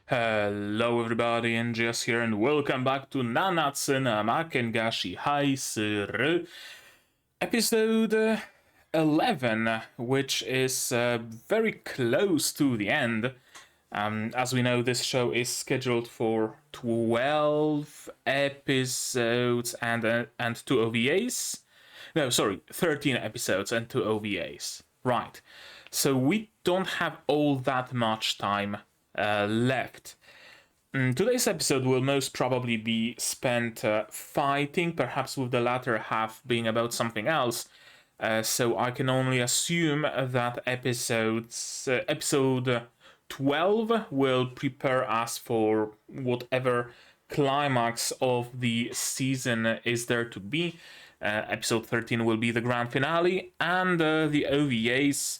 Hello everybody, NGS here, and welcome back to Nanatsu Maken ga Shihai Suru, episode 11, which is very close to the end. As we know, this show is scheduled for 12 episodes and 2 OVAs. No, sorry, 13 episodes and 2 OVAs. Right. So we don't have all that much time left. Today's episode will most probably be spent fighting, perhaps with the latter half being about something else. So I can only assume that episode 12 will prepare us for whatever climax of the season is there to be. Episode 13 will be the grand finale, and the OVAs,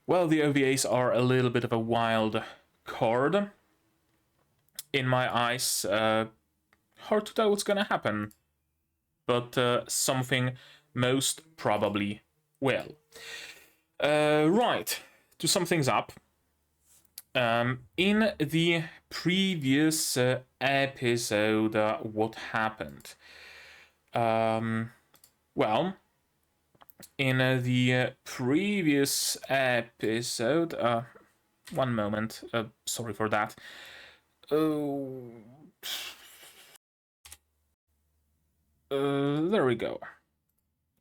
well, the OVAs are a little bit of a wild card in my eyes. Hard to tell what's gonna happen, but something most probably will. Right, to sum things up, in the previous episode, what happened? Well, in the previous episode, one moment, sorry for that. There we go.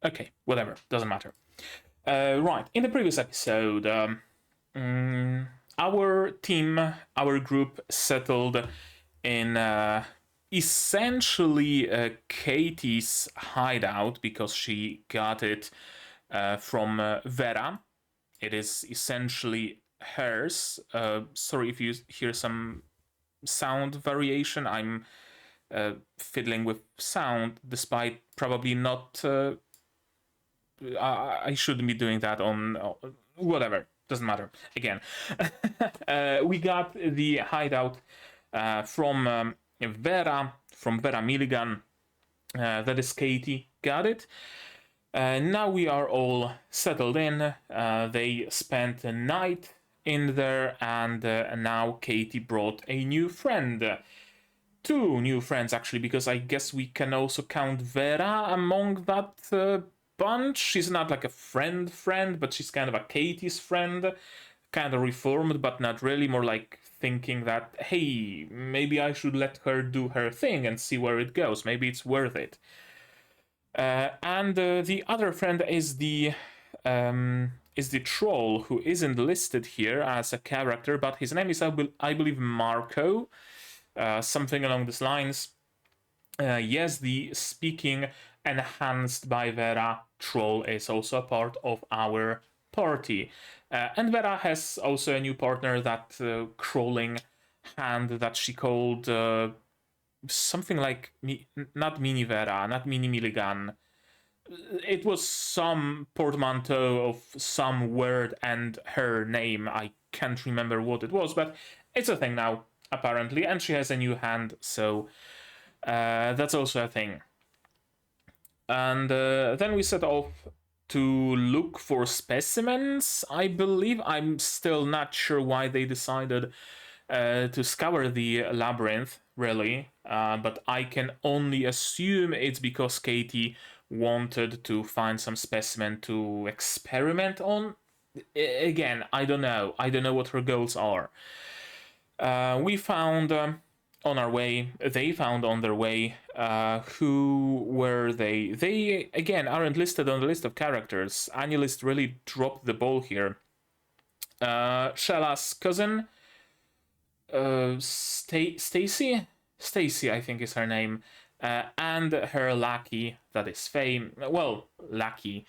Okay, whatever, doesn't matter. Right, in the previous episode, our team, our group settled in essentially Katie's hideout because she got it from Vera. It is essentially hers. Sorry if you hear some sound variation. I'm fiddling with sound, despite probably not. I shouldn't be doing that on whatever. Doesn't matter. Again, we got the hideout from Vera, Milligan. That is Katie. Got it. Now we are all settled in. They spent a night in there, and now Katie brought a new friend. Two new friends, actually, because I guess we can also count Vera among that bunch. She's not like a friend, but she's kind of a Katie's friend. Kind of reformed, but not really. More like thinking that, hey, maybe I should let her do her thing and see where it goes. Maybe it's worth it. And the other friend is the troll, who isn't listed here as a character, but his name is, I believe, Marco, something along these lines. Yes, the speaking enhanced by Vera troll is also a part of our party. And Vera has also a new partner, that crawling hand that she called something like, not Mini Vera, not Mini Milligan. It was some portmanteau of some word and her name. I can't remember what it was, but it's a thing now, apparently, and she has a new hand, so that's also a thing. And then we set off to look for specimens, I believe. I'm still not sure why they decided to scour the labyrinth, really, but I can only assume it's because Katie wanted to find some specimen to experiment on. Again, I don't know what her goals are. We found on our way, they found on their way. Who were they? They, again, aren't listed on the list of characters. Annulist really dropped the ball here. Shella's cousin, Stacy, I think is her name, and her lackey, that is Faye. Well, lackey.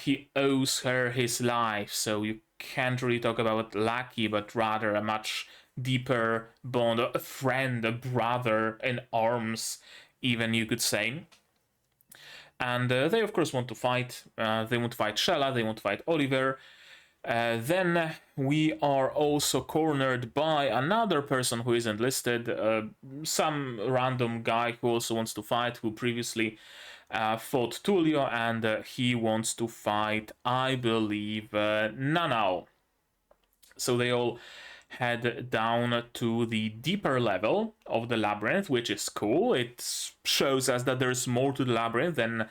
He owes her his life, so you can't really talk about lackey, but rather a much deeper bond, a friend, a brother in arms, even, you could say. And they, of course, want to fight. They want to fight Shella, they want to fight Oliver. Then we are also cornered by another person who isn't listed, some random guy who also wants to fight, who previously fought Tullio, and he wants to fight, I believe, Nanao. So they all head down to the deeper level of the labyrinth, which is cool. It shows us that there's more to the labyrinth than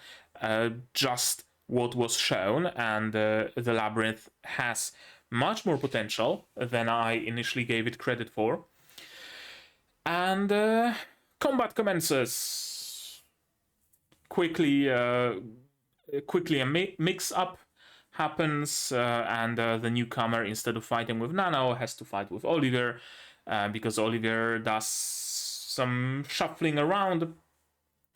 just what was shown, and the labyrinth has much more potential than I initially gave it credit for. And combat commences. Quickly a mix-up happens, and the newcomer, instead of fighting with Nanao, has to fight with Oliver, because Oliver does some shuffling around.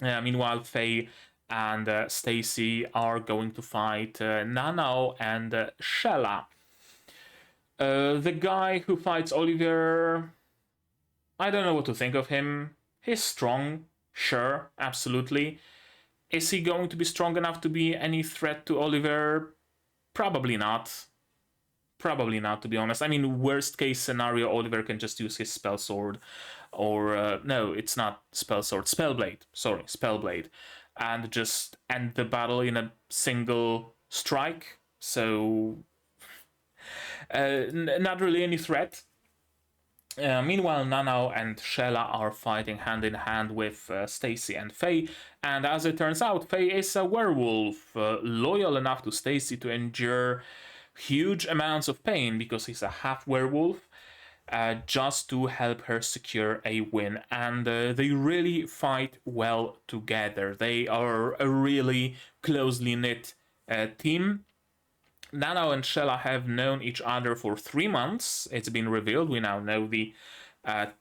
Meanwhile, Faye and Stacy are going to fight Nanao and Shella. The guy who fights Oliver, I don't know what to think of him. He's strong, sure, absolutely. Is he going to be strong enough to be any threat to Oliver? Probably not. Probably not, to be honest. I mean, worst case scenario, Oliver can just use his spell sword. Or, no, it's not spell sword, spellblade. Sorry, spellblade. And just end the battle in a single strike. So, not really any threat. Meanwhile, Nanao and Shella are fighting hand in hand with Stacy and Faye, and as it turns out, Faye is a werewolf, loyal enough to Stacy to endure huge amounts of pain because he's a half werewolf, just to help her secure a win. And they really fight well together. They are a really closely knit team. Nanao and Shella have known each other for 3 months. It's been revealed. We now know the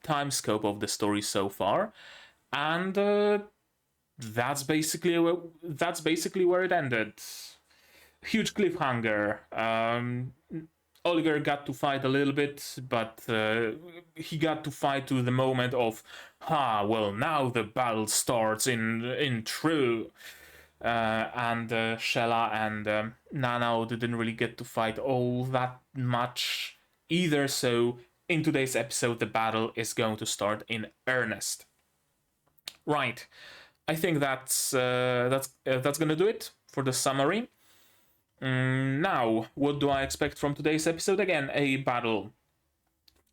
time scope of the story so far, and that's basically where it ended. Huge cliffhanger. Oliver got to fight a little bit, but he got to fight to the moment of, well, now the battle starts in true. And Shella and Nanao didn't really get to fight all that much either, so in today's episode the battle is going to start in earnest. Right, I think that's gonna do it for the summary. Now, what do I expect from today's episode? Again, a battle.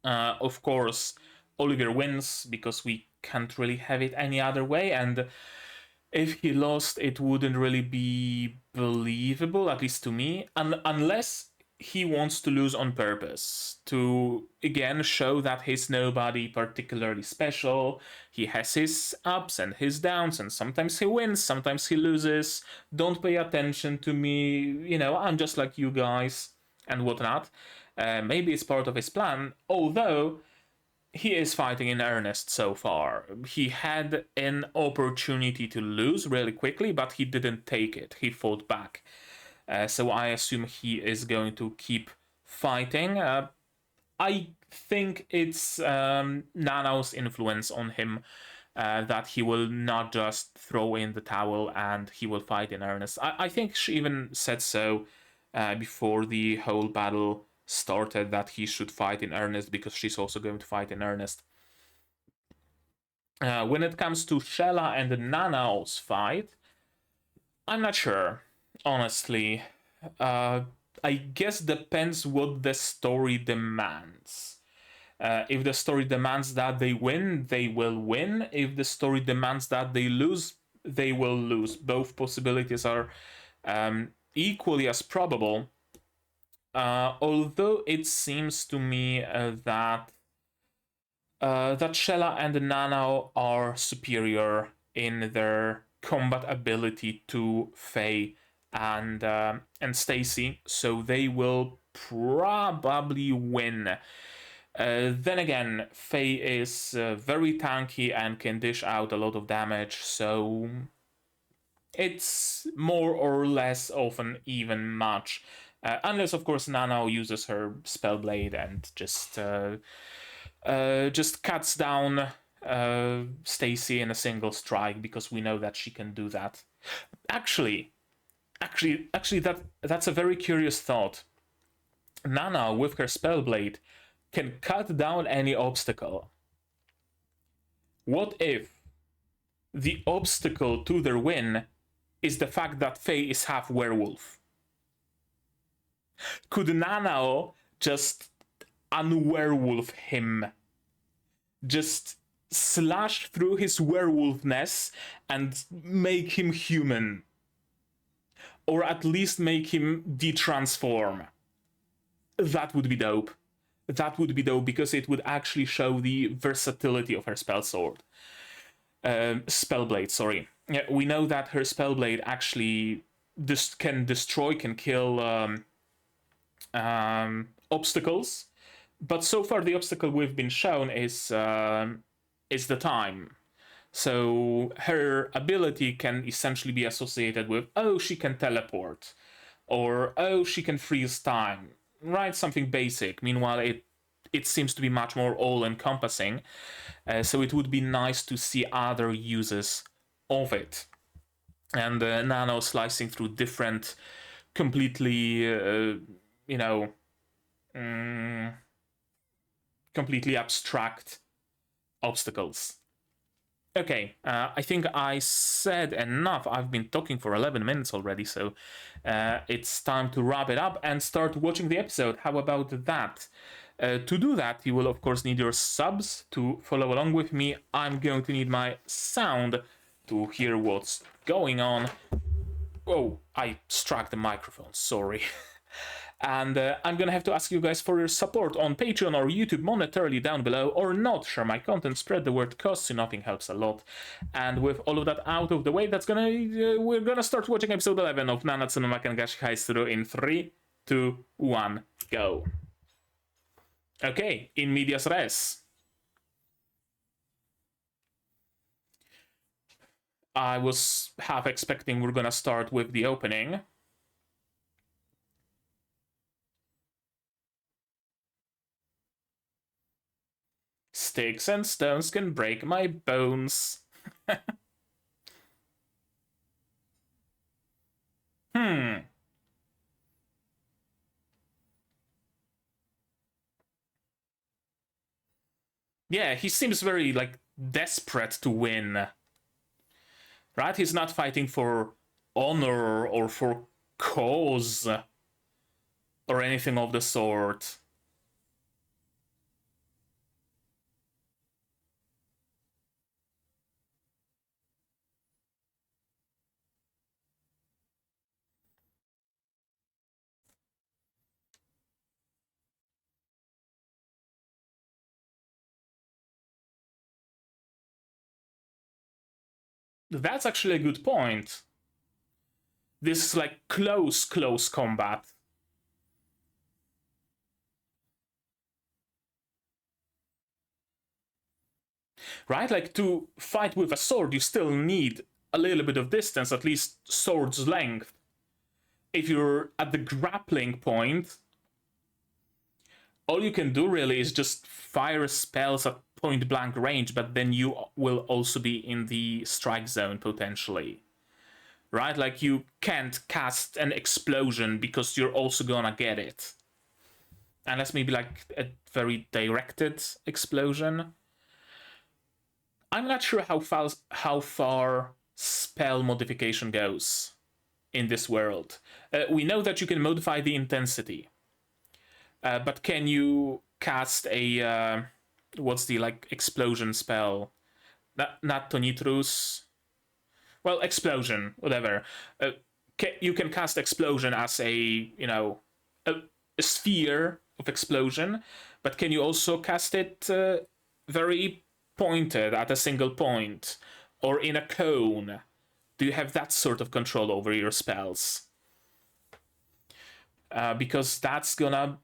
Of course, Oliver wins because we can't really have it any other way, and if he lost, it wouldn't really be believable, at least to me, unless he wants to lose on purpose, to, again, show that he's nobody particularly special. He has his ups and his downs, and sometimes he wins, sometimes he loses. Don't pay attention to me, I'm just like you guys, and whatnot. Maybe it's part of his plan, although he is fighting in earnest so far. He had an opportunity to lose really quickly, but he didn't take it. He fought back. So I assume he is going to keep fighting. I think it's Nanao's influence on him, that he will not just throw in the towel and he will fight in earnest. I think she even said so before the whole battle started, that he should fight in earnest because she's also going to fight in earnest. When it comes to Shella and Nanao's fight, I'm not sure, honestly. I guess depends what the story demands. If the story demands that they win, they will win. If the story demands that they lose, they will lose. Both possibilities are equally as probable. Although it seems to me that Shella and Nanao are superior in their combat ability to Faye and Stacy, so they will probably win. Then again, Faye is very tanky and can dish out a lot of damage, so it's more or less of an even match. Unless, of course, Nanao uses her spellblade and just cuts down Stacy in a single strike, because we know that she can do that. Actually, that's a very curious thought. Nanao, with her spellblade, can cut down any obstacle. What if the obstacle to their win is the fact that Faye is half werewolf? Could Nanao just unwerewolf him. Just slash through his werewolfness and make him human. Or at least make him de-transform. That would be dope. That would be dope because it would actually show the versatility of her spellblade, sorry. We know that her spellblade actually can destroy, can kill obstacles, but so far the obstacle we've been shown is the time. So her ability can essentially be associated with, oh, she can teleport, or oh, she can freeze time, right? Something basic. Meanwhile, it seems to be much more all-encompassing, so it would be nice to see other uses of it. And Nano slicing through different, completely, completely abstract obstacles. Okay, I think I said enough. I've been talking for 11 minutes already, so it's time to wrap it up and start watching the episode. How about that? To do that, you will of course need your subs to follow along with me. I'm going to need my sound to hear what's going on. Oh, I struck the microphone, sorry. And I'm gonna have to ask you guys for your support on Patreon or YouTube monetarily down below, or not. Share my content, spread the word, costs you nothing, helps a lot. And with all of that out of the way, we're gonna start watching episode 11 of Nanatsuma Maken ga Shihai Suru in 3, 2, 1, go. Okay, in medias res. I was half expecting we're gonna start with the opening. Sticks and stones can break my bones. Yeah, he seems very, like, desperate to win. Right? He's not fighting for honor or for cause or anything of the sort. That's actually a good point. This is like close combat. Right? Like, to fight with a sword, you still need a little bit of distance, at least sword's length. If you're at the grappling point, all you can do really is just fire spells at point blank range, but then you will also be in the strike zone potentially. Right? Like, you can't cast an explosion because you're also gonna get it. Unless maybe like a very directed explosion. I'm not sure how far spell modification goes in this world. We know that you can modify the intensity. But can you cast a... what's the, like, explosion spell? Not Tonitrus. Well, explosion, whatever. You can cast explosion as a sphere of explosion, but can you also cast it very pointed at a single point, or in a cone? Do you have that sort of control over your spells? Because that's gonna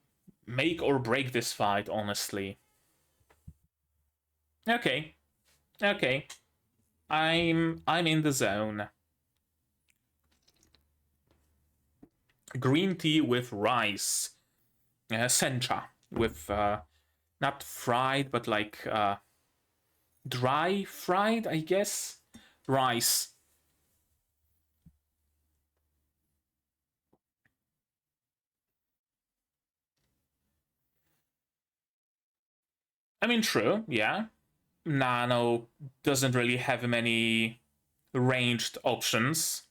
make or break this fight, honestly. Okay. I'm in the zone. Green tea with rice. Sencha with not fried, but like dry fried, I guess. Rice. I mean, true, yeah. Nano doesn't really have many ranged options.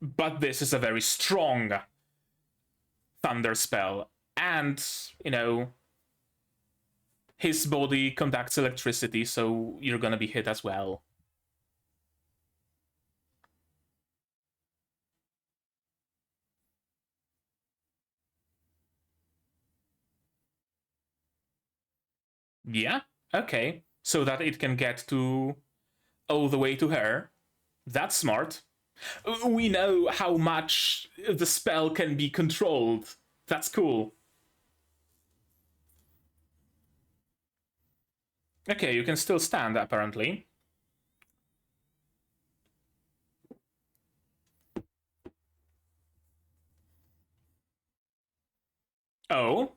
But this is a very strong thunder spell. And, you know, his body conducts electricity, so you're gonna be hit as well. Yeah, okay. So that it can get to all the way to her. That's smart. We know how much the spell can be controlled. That's cool. Okay, you can still stand, apparently. Oh?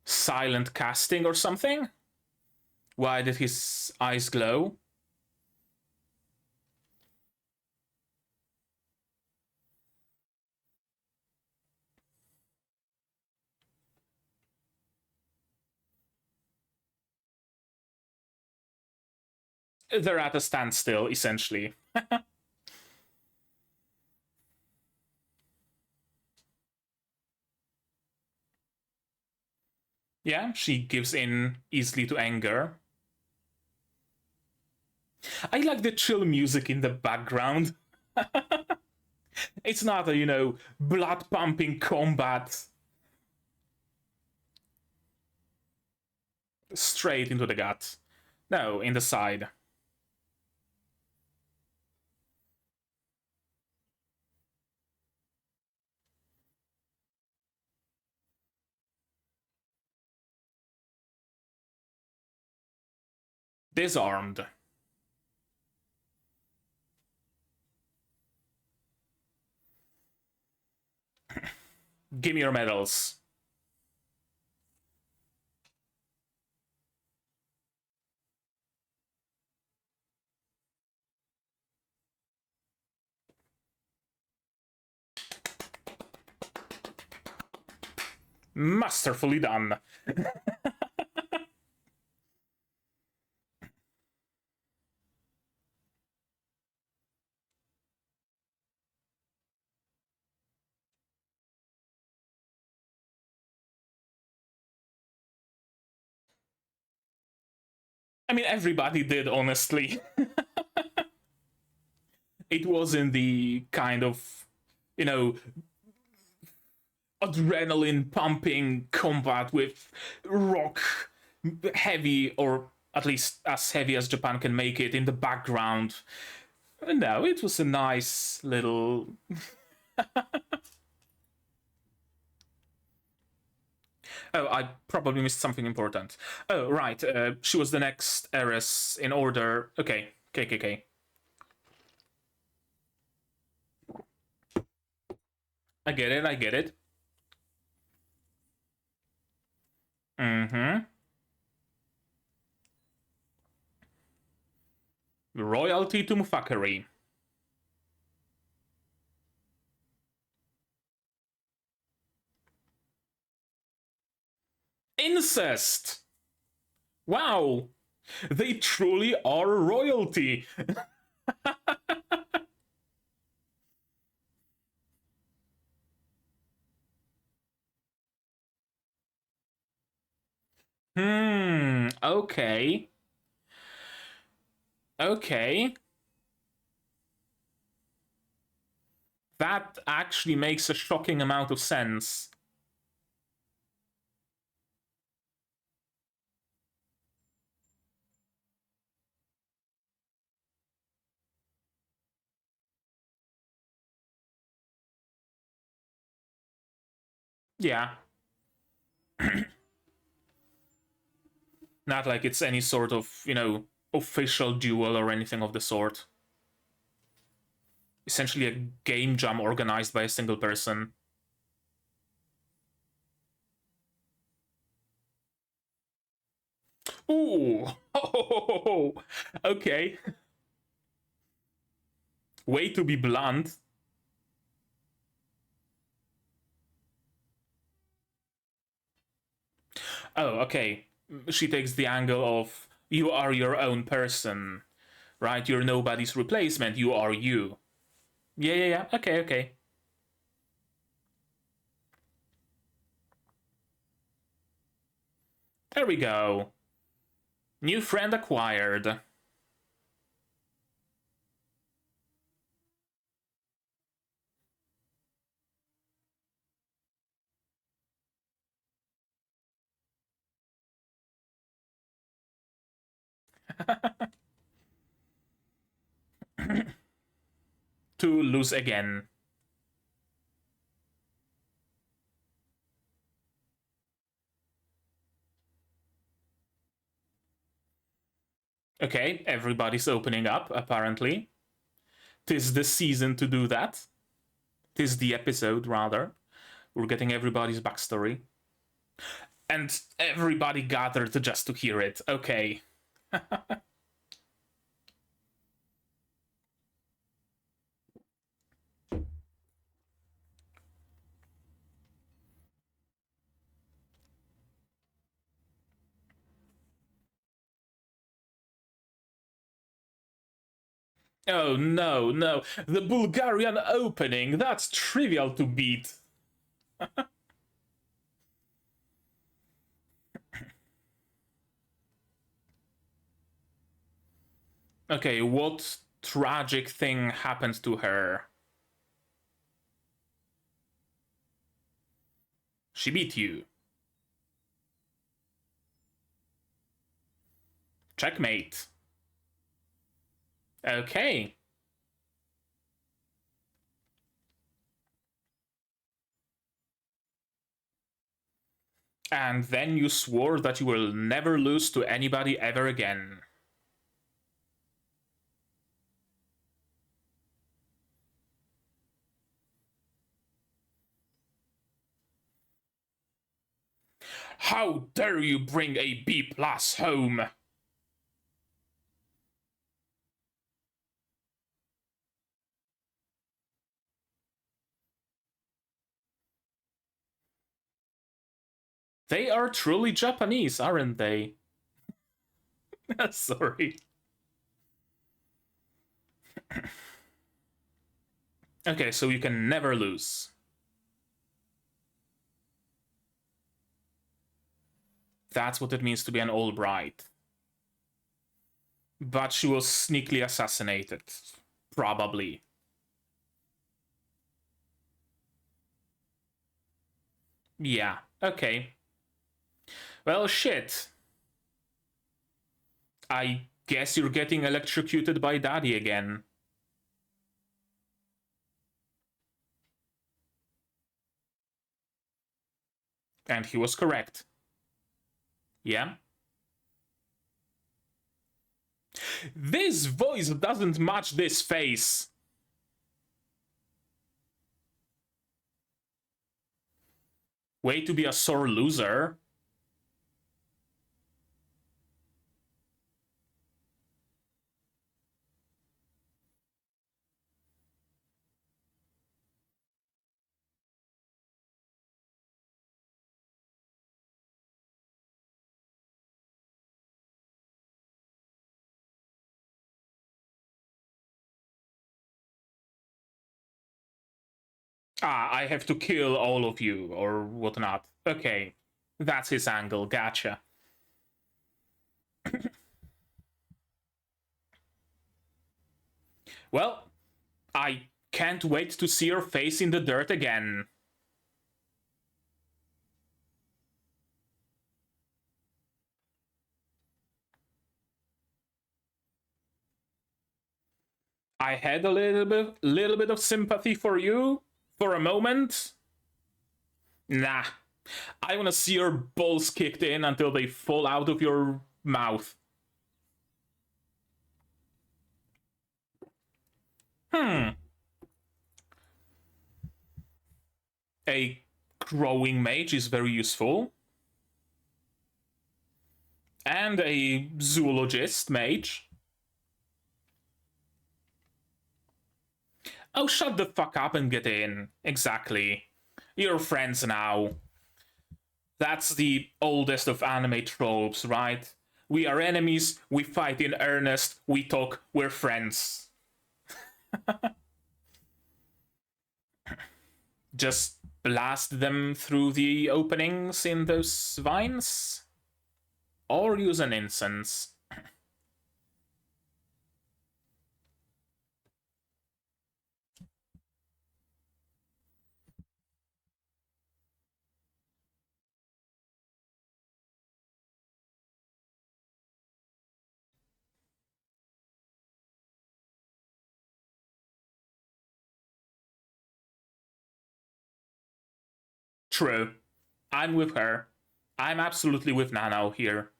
Silent casting or something? Why did his eyes glow? They're at a standstill, essentially. Yeah, she gives in easily to anger. I like the chill music in the background. It's not a, you know, blood-pumping combat. Straight into the gut. No, in the side. Disarmed. Give me your medals. Masterfully done. I mean, everybody did, honestly. It wasn't the kind of, you know, adrenaline pumping combat with rock heavy, or at least as heavy as Japan can make it, in the background. No, it was a nice little. Oh, I probably missed something important. Oh, right. She was the next heiress in order. Okay. Okay. I get it. Mm-hmm. Royalty to Mufakari. Incest! Wow! They truly are royalty! Okay. Okay. That actually makes a shocking amount of sense. Yeah. Not like it's any sort of, you know, official duel or anything of the sort. Essentially a game jam organized by a single person. Ooh! Oh, okay. Way to be blunt. Oh, okay. She takes the angle of you are your own person, right? You're nobody's replacement, you are you. Yeah. Okay. There we go. New friend acquired. To lose again. Okay, everybody's opening up, apparently. 'Tis the season to do that. 'Tis the episode, rather. We're getting everybody's backstory. And everybody gathered just to hear it. Okay. Oh, no. The Bulgarian opening. That's trivial to beat. Okay, what tragic thing happened to her? She beat you. Checkmate. Okay. And then you swore that you will never lose to anybody ever again. How dare you bring a B+ home? They are truly Japanese, aren't they? Sorry. Okay, so you can never lose. That's what it means to be an Albright. But she was sneakily assassinated. Probably. Yeah, okay. Well, shit. I guess you're getting electrocuted by Daddy again. And he was correct. Yeah? This voice doesn't match this face. Way to be a sore loser. Ah, I have to kill all of you, or whatnot. Okay, that's his angle, gotcha. Well, I can't wait to see your face in the dirt again. I had a little bit of sympathy for you for a moment. Nah, I wanna see your balls kicked in until they fall out of your mouth. A growing mage is very useful. And a zoologist mage. Oh, shut the fuck up and get in. Exactly. You're friends now. That's the oldest of anime tropes, right? We are enemies, we fight in earnest, we talk, we're friends. Just blast them through the openings in those vines? Or use an incense? True. I'm with her. I'm absolutely with Nanao here.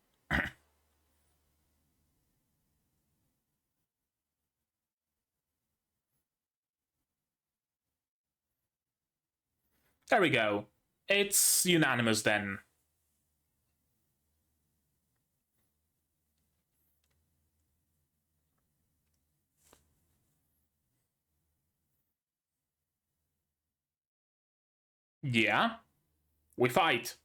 There we go. It's unanimous then. Yeah. We fight.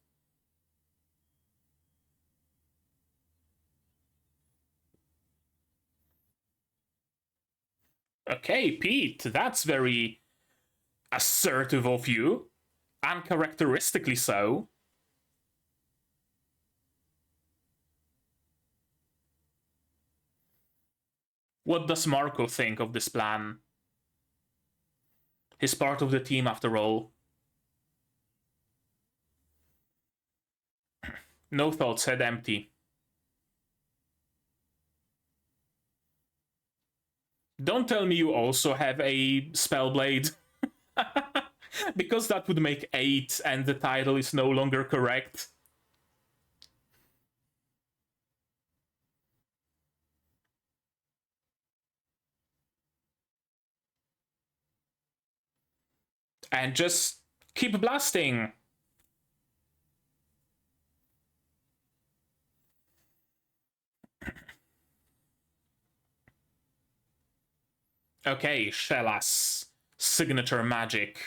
Okay, Pete, that's very assertive of you. Uncharacteristically so. What does Marco think of this plan? He's part of the team after all. No thoughts, head empty. Don't tell me you also have a Spellblade. Because that would make 8 and the title is no longer correct. And just keep blasting. Okay, Shellas. Signature magic.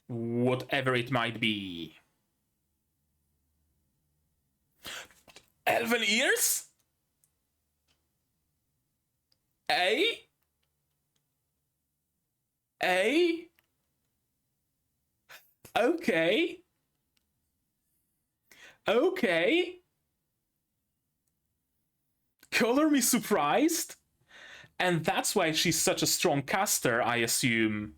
Whatever it might be. Elven ears? A? A? Okay. Okay. Color me surprised. And that's why she's such a strong caster, I assume.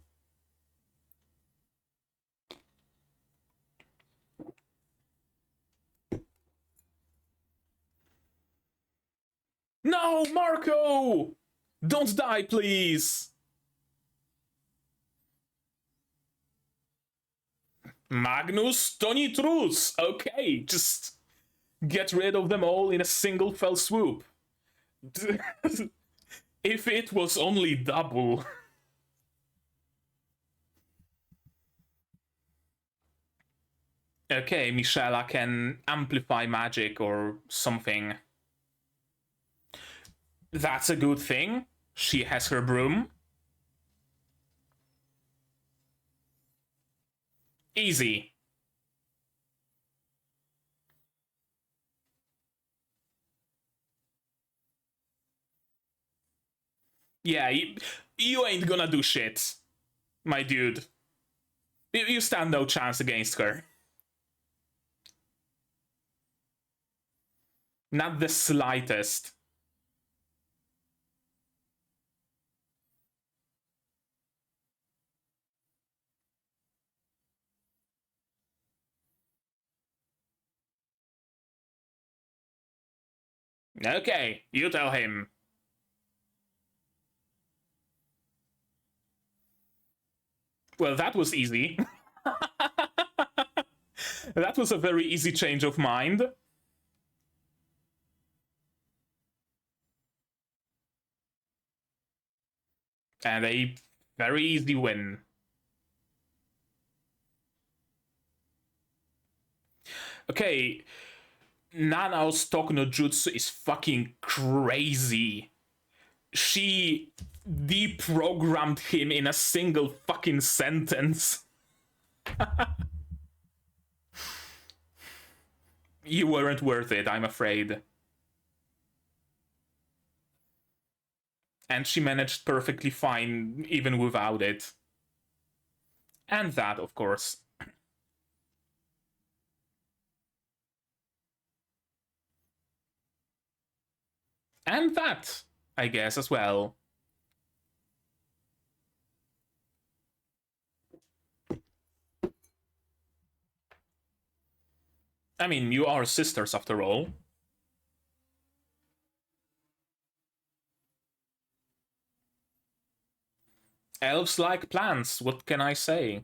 No, Marco! Don't die, please! Magnus Tonitrus! Okay, just get rid of them all in a single fell swoop. If it was only double. Okay, Michela can amplify magic or something. That's a good thing. She has her broom. Easy. Yeah, you ain't gonna do shit, my dude. You stand no chance against her. Not the slightest. Okay, you tell him. Well, that was easy. That was a very easy change of mind. And a very easy win. Okay, Nanao's Talk no Jutsu is fucking crazy. She deprogrammed him in a single fucking sentence. You weren't worth it, I'm afraid. And she managed perfectly fine even without it. And that, of course. And that, I guess, as well. I mean, you are sisters after all. Elves like plants, what can I say?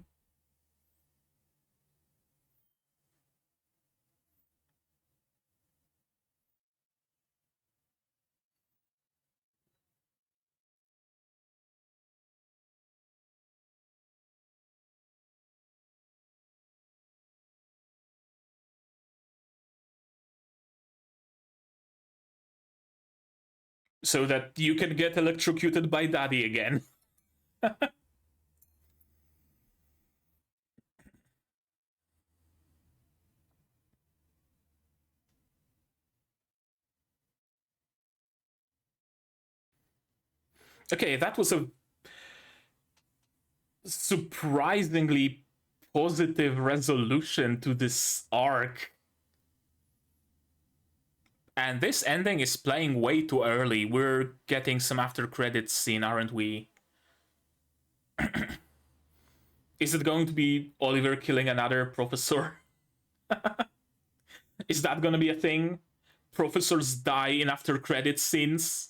So that you can get electrocuted by Daddy again. Okay, that was a surprisingly positive resolution to this arc. And this ending is playing way too early. We're getting some after credits scene, aren't we? Is it going to be Oliver killing another professor? Is that gonna be a thing? Professors die in after credits scenes?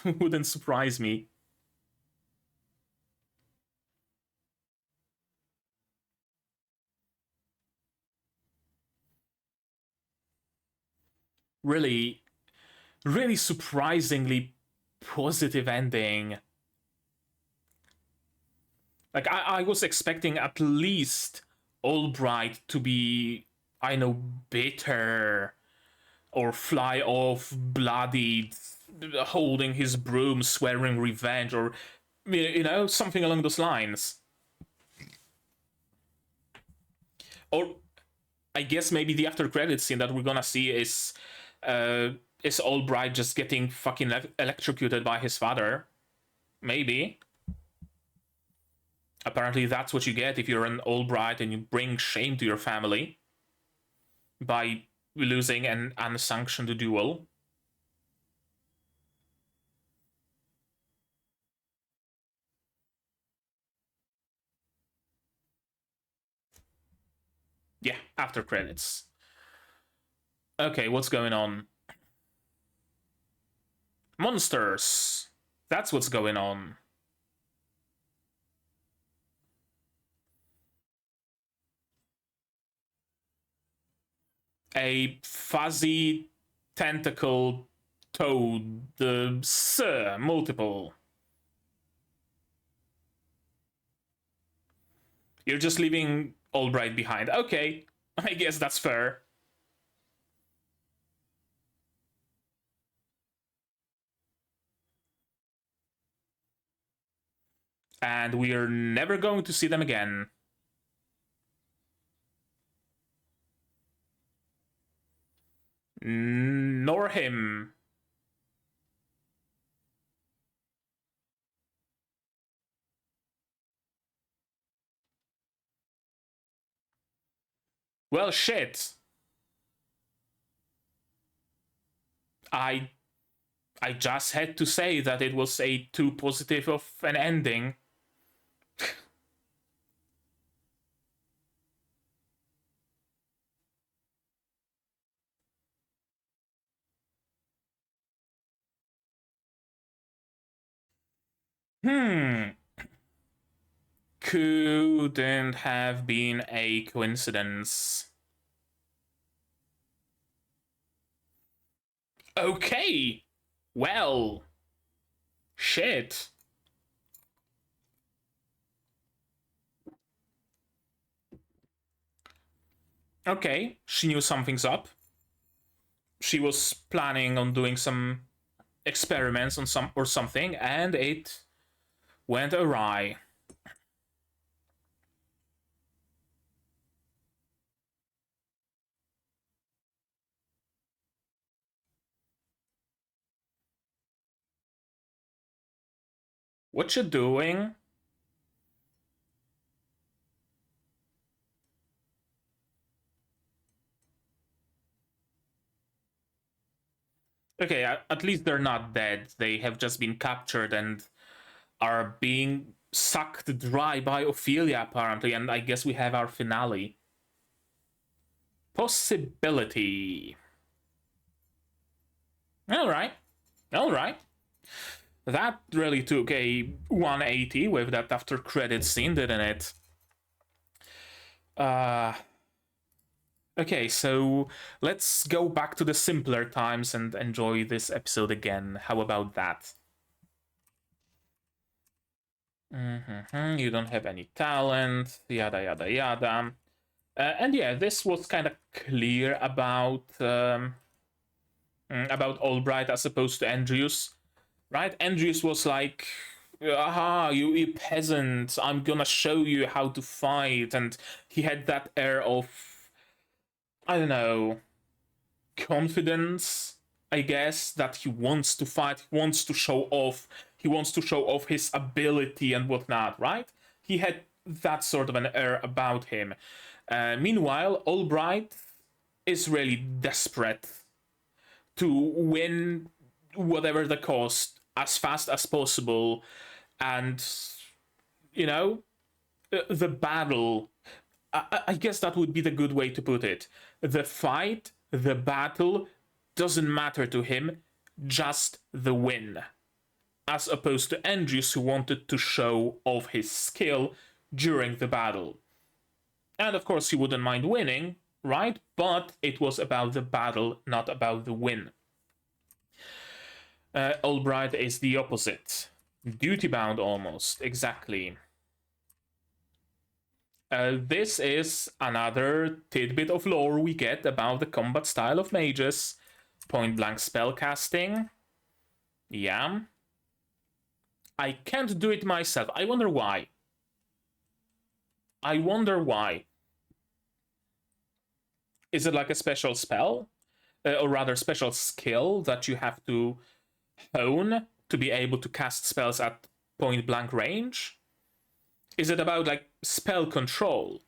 Wouldn't surprise me. Really, really surprisingly positive ending. Like, I was expecting at least Albright to be, I know, bitter or fly off bloodied, holding his broom, swearing revenge, or, you know, something along those lines. Or I guess maybe the after credits scene that we're gonna see is Albright just getting fucking electrocuted by his father. Maybe. Apparently that's what you get if you're an Albright and you bring shame to your family by losing an unsanctioned duel. Yeah, after credits. Okay, what's going on? Monsters! That's what's going on. A fuzzy tentacle toad, the sir, multiple. You're just leaving Albright behind. Okay, I guess that's fair. And we're never going to see them again. Nor him. Well, shit. I I just had to say that it was a too positive of an ending. Couldn't have been a coincidence. Okay. Well. Shit. Okay, she knew something's up. She was planning on doing some experiments on something, and it went awry. What you doing? Okay, at least they're not dead. They have just been captured and are being sucked dry by Ophelia, apparently, and I guess we have our finale. Possibility. Alright. Alright. That really took a 180 with that after credit scene, didn't it? Okay, so let's go back to the simpler times and enjoy this episode again. How about that? You don't have any talent, yada yada yada. And yeah, this was kind of clear about Albright as opposed to Andrews, right? Andrews was like, aha, you peasant, I'm gonna show you how to fight, and he had that air of, I don't know, confidence, I guess, that he wants to fight, he wants to show off, his ability and whatnot, right? He had that sort of an air about him. Meanwhile, Albright is really desperate to win whatever the cost as fast as possible, and the battle. I guess that would be the good way to put it. The fight, the battle, doesn't matter to him, just the win. As opposed to Andrews, who wanted to show off his skill during the battle. And of course, he wouldn't mind winning, right? But it was about the battle, not about the win. Albright is the opposite. Duty-bound almost, exactly. This is another tidbit of lore we get about the combat style of mages. Point-blank spellcasting. Yeah. I can't do it myself. I wonder why. Is it like a special spell? Or rather, special skill that you have to hone to be able to cast spells at point-blank range? Is it about, like, spell control?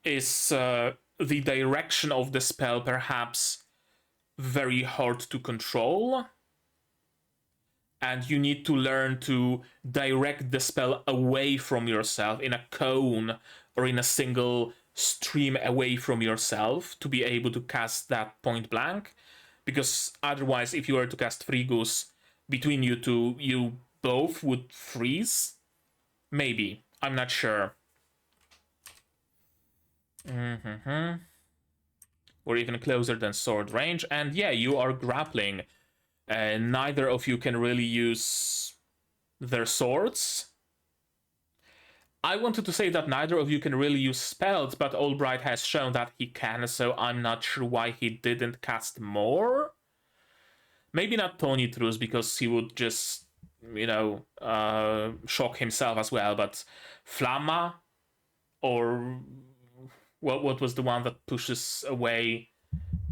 Is the direction of the spell perhaps very hard to control? And you need to learn to direct the spell away from yourself in a cone or in a single stream away from yourself to be able to cast that point blank. Because otherwise, if you were to cast Frigus between you two, you both would freeze? Maybe. I'm not sure. We're even closer than sword range. And yeah, you are grappling. Neither of you can really use their swords. I wanted to say that neither of you can really use spells, but Albright has shown that he can, so I'm not sure why he didn't cast more. Maybe not Tonitrus, because he would just, shock himself as well, but Flamma, or what was the one that pushes away,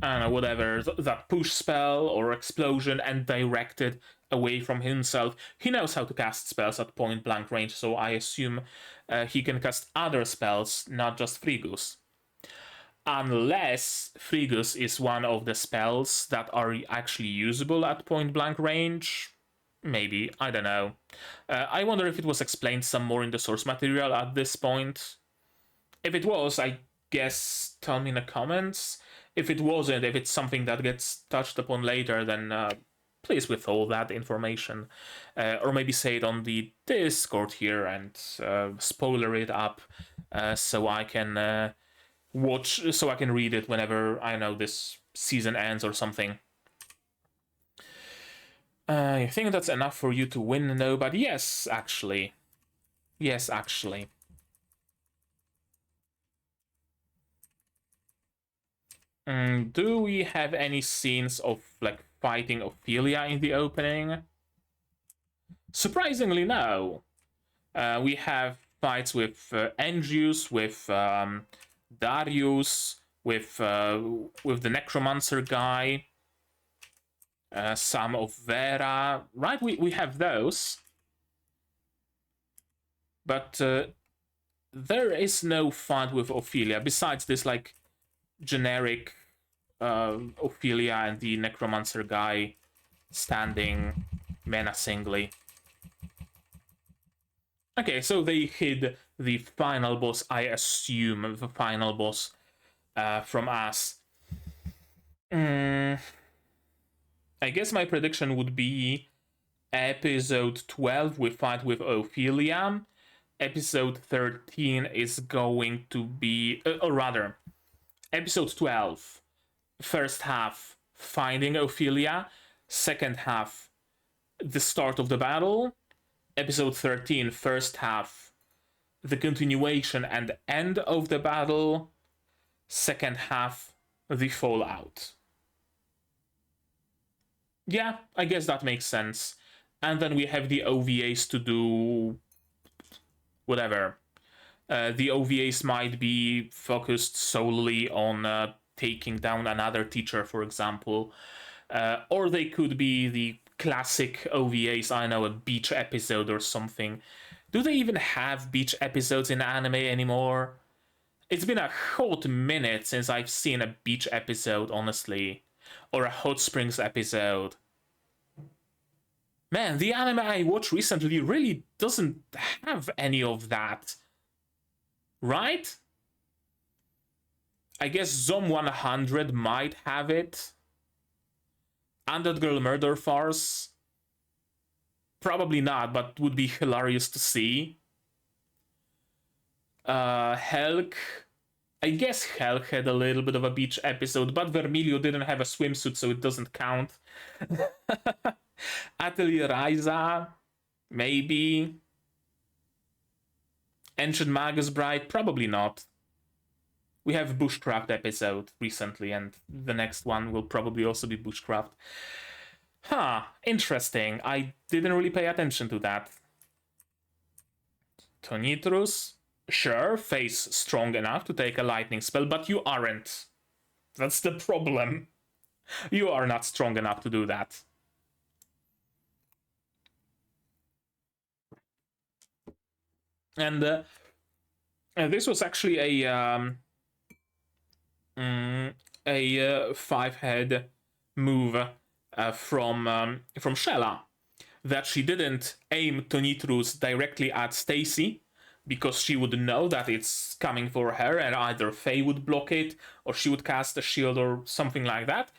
I don't know, whatever, that push spell or explosion and directed away from himself. He knows how to cast spells at point blank range, so I assume he can cast other spells, not just Frigus. Unless Frigus is one of the spells that are actually usable at point blank range. Maybe, I don't know. I wonder if it was explained some more in the source material at this point. If it was, I guess tell me in the comments. If it wasn't, if it's something that gets touched upon later, then please withhold that information. Or maybe say it on the Discord here and spoiler it up so I can so I can read it whenever, I know, this season ends or something. I think that's enough for you to win, no, but yes, actually. Yes, actually. Do we have any scenes of, like, fighting Ophelia in the opening? Surprisingly, no. We have fights with Andrews, with Darius, with the Necromancer guy, some of Vera, right? We have those. But there is no fight with Ophelia, besides this, like, generic Ophelia and the Necromancer guy standing menacingly. Okay, so they hid the final boss, I assume, the final boss from us. I guess my prediction would be episode 12, we fight with Ophelia. Episode 13 is going to be, or rather, episode 12, first half, finding Ophelia. Second half, the start of the battle. Episode 13, first half, the continuation and end of the battle. Second half, the fallout. Yeah, I guess that makes sense. And then we have the OVAs to do whatever. The OVAs might be focused solely on taking down another teacher, for example. Or they could be the classic OVAs, I know, a beach episode or something. Do they even have beach episodes in anime anymore? It's been a hot minute since I've seen a beach episode, honestly. Or a hot springs episode. Man, the anime I watched recently really doesn't have any of that. Right? I guess Zom 100 might have it. Undead Girl Murder Farce? Probably not, but would be hilarious to see. Helck. I guess Helck had a little bit of a beach episode, but Vermilio didn't have a swimsuit, so it doesn't count. Atelier Ryza, maybe. Ancient Magus Bride, probably not. We have Bushcraft episode recently, and the next one will probably also be Bushcraft. Huh, interesting. I didn't really pay attention to that. Tonitrus, sure, face strong enough to take a lightning spell, but you aren't. That's the problem. You are not strong enough to do that. And this was actually a 5-head move from Shella, that she didn't aim Tonitrus directly at Stacy because she would know that it's coming for her, and either Faye would block it or she would cast a shield or something like that.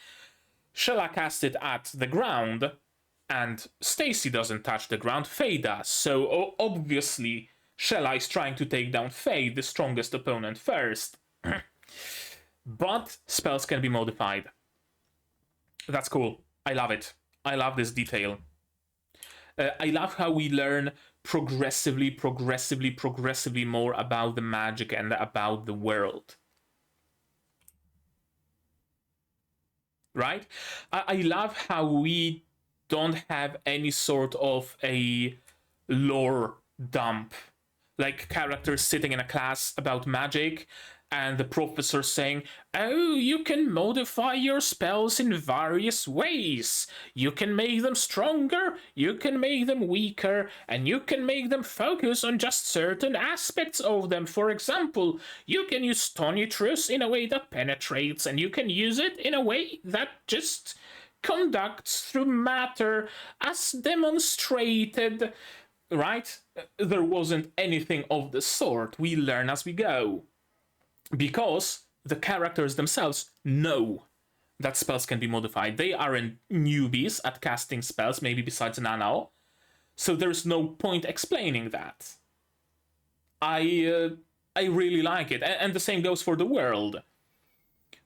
Shella cast it at the ground, and Stacy doesn't touch the ground, Faye does. So obviously Shella is trying to take down Faye, the strongest opponent, first. But spells can be modified. That's cool. I love it. I love this detail. I love how we learn progressively more about the magic and about the world. Right? I love how we don't have any sort of a lore dump. Like characters sitting in a class about magic, and the professor saying, oh, you can modify your spells in various ways. You can make them stronger, you can make them weaker, and you can make them focus on just certain aspects of them. For example, you can use Tonitrus in a way that penetrates, and you can use it in a way that just conducts through matter as demonstrated. Right? There wasn't anything of the sort. We learn as we go. Because the characters themselves know that spells can be modified. They aren't newbies at casting spells, maybe besides Nanao. So there's no point explaining that. I really like it. And the same goes for the world.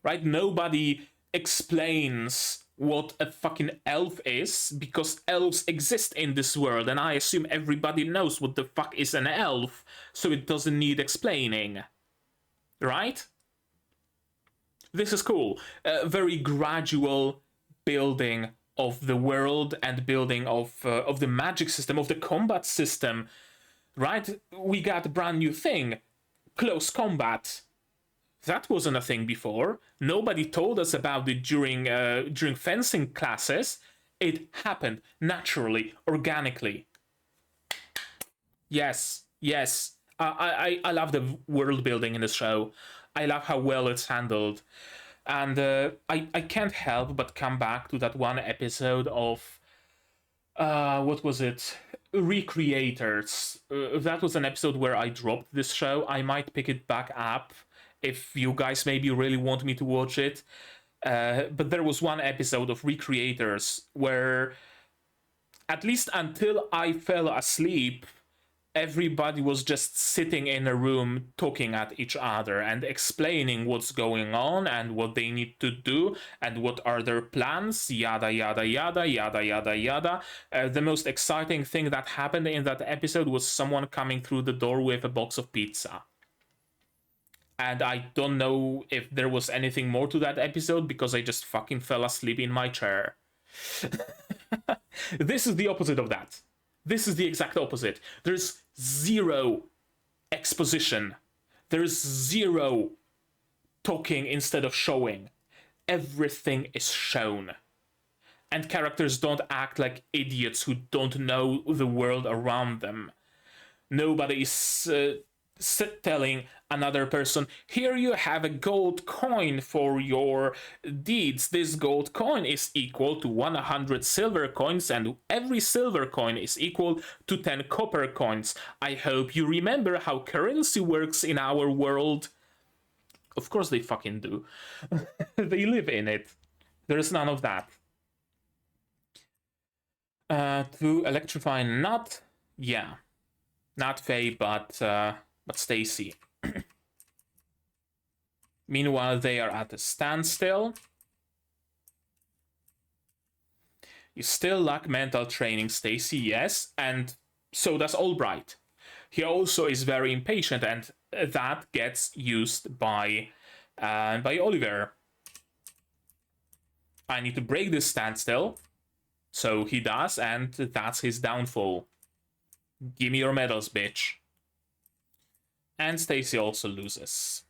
Right? Nobody explains what a fucking elf is, because elves exist in this world, and I assume everybody knows what the fuck is an elf, so it doesn't need explaining. Right? This is cool. Very gradual building of the world and building of the magic system, of the combat system. Right? We got a brand new thing. Close combat. That wasn't a thing before. Nobody told us about it during fencing classes. It happened naturally, organically. Yes. I love the world building in the show. I love how well it's handled. And I can't help but come back to that one episode of what was it? Recreators. That was an episode where I dropped this show. I might pick it back up if you guys maybe really want me to watch it. But there was one episode of Recreators where, at least until I fell asleep, everybody was just sitting in a room talking at each other and explaining what's going on and what they need to do and what are their plans, yada yada yada yada yada yada. The most exciting thing that happened in that episode was someone coming through the door with a box of pizza. And I don't know if there was anything more to that episode because I just fucking fell asleep in my chair. This is the opposite of that. This is the exact opposite. There's zero exposition. There's zero talking instead of showing. Everything is shown. And characters don't act like idiots who don't know the world around them. Nobody is telling another person, here you have a gold coin for your deeds. This gold coin is equal to 100 silver coins, and every silver coin is equal to 10 copper coins. I hope you remember how currency works in our world. Of course they fucking do. They live in it. There's none of that. To electrify not, yeah. Not Faye, but Stacy. Meanwhile, they are at a standstill. You still lack mental training, Stacy, yes, and so does Albright. He also is very impatient, and that gets used by Oliver. I need to break this standstill, so he does, and that's his downfall. Give me your medals, bitch. And Stacy also loses.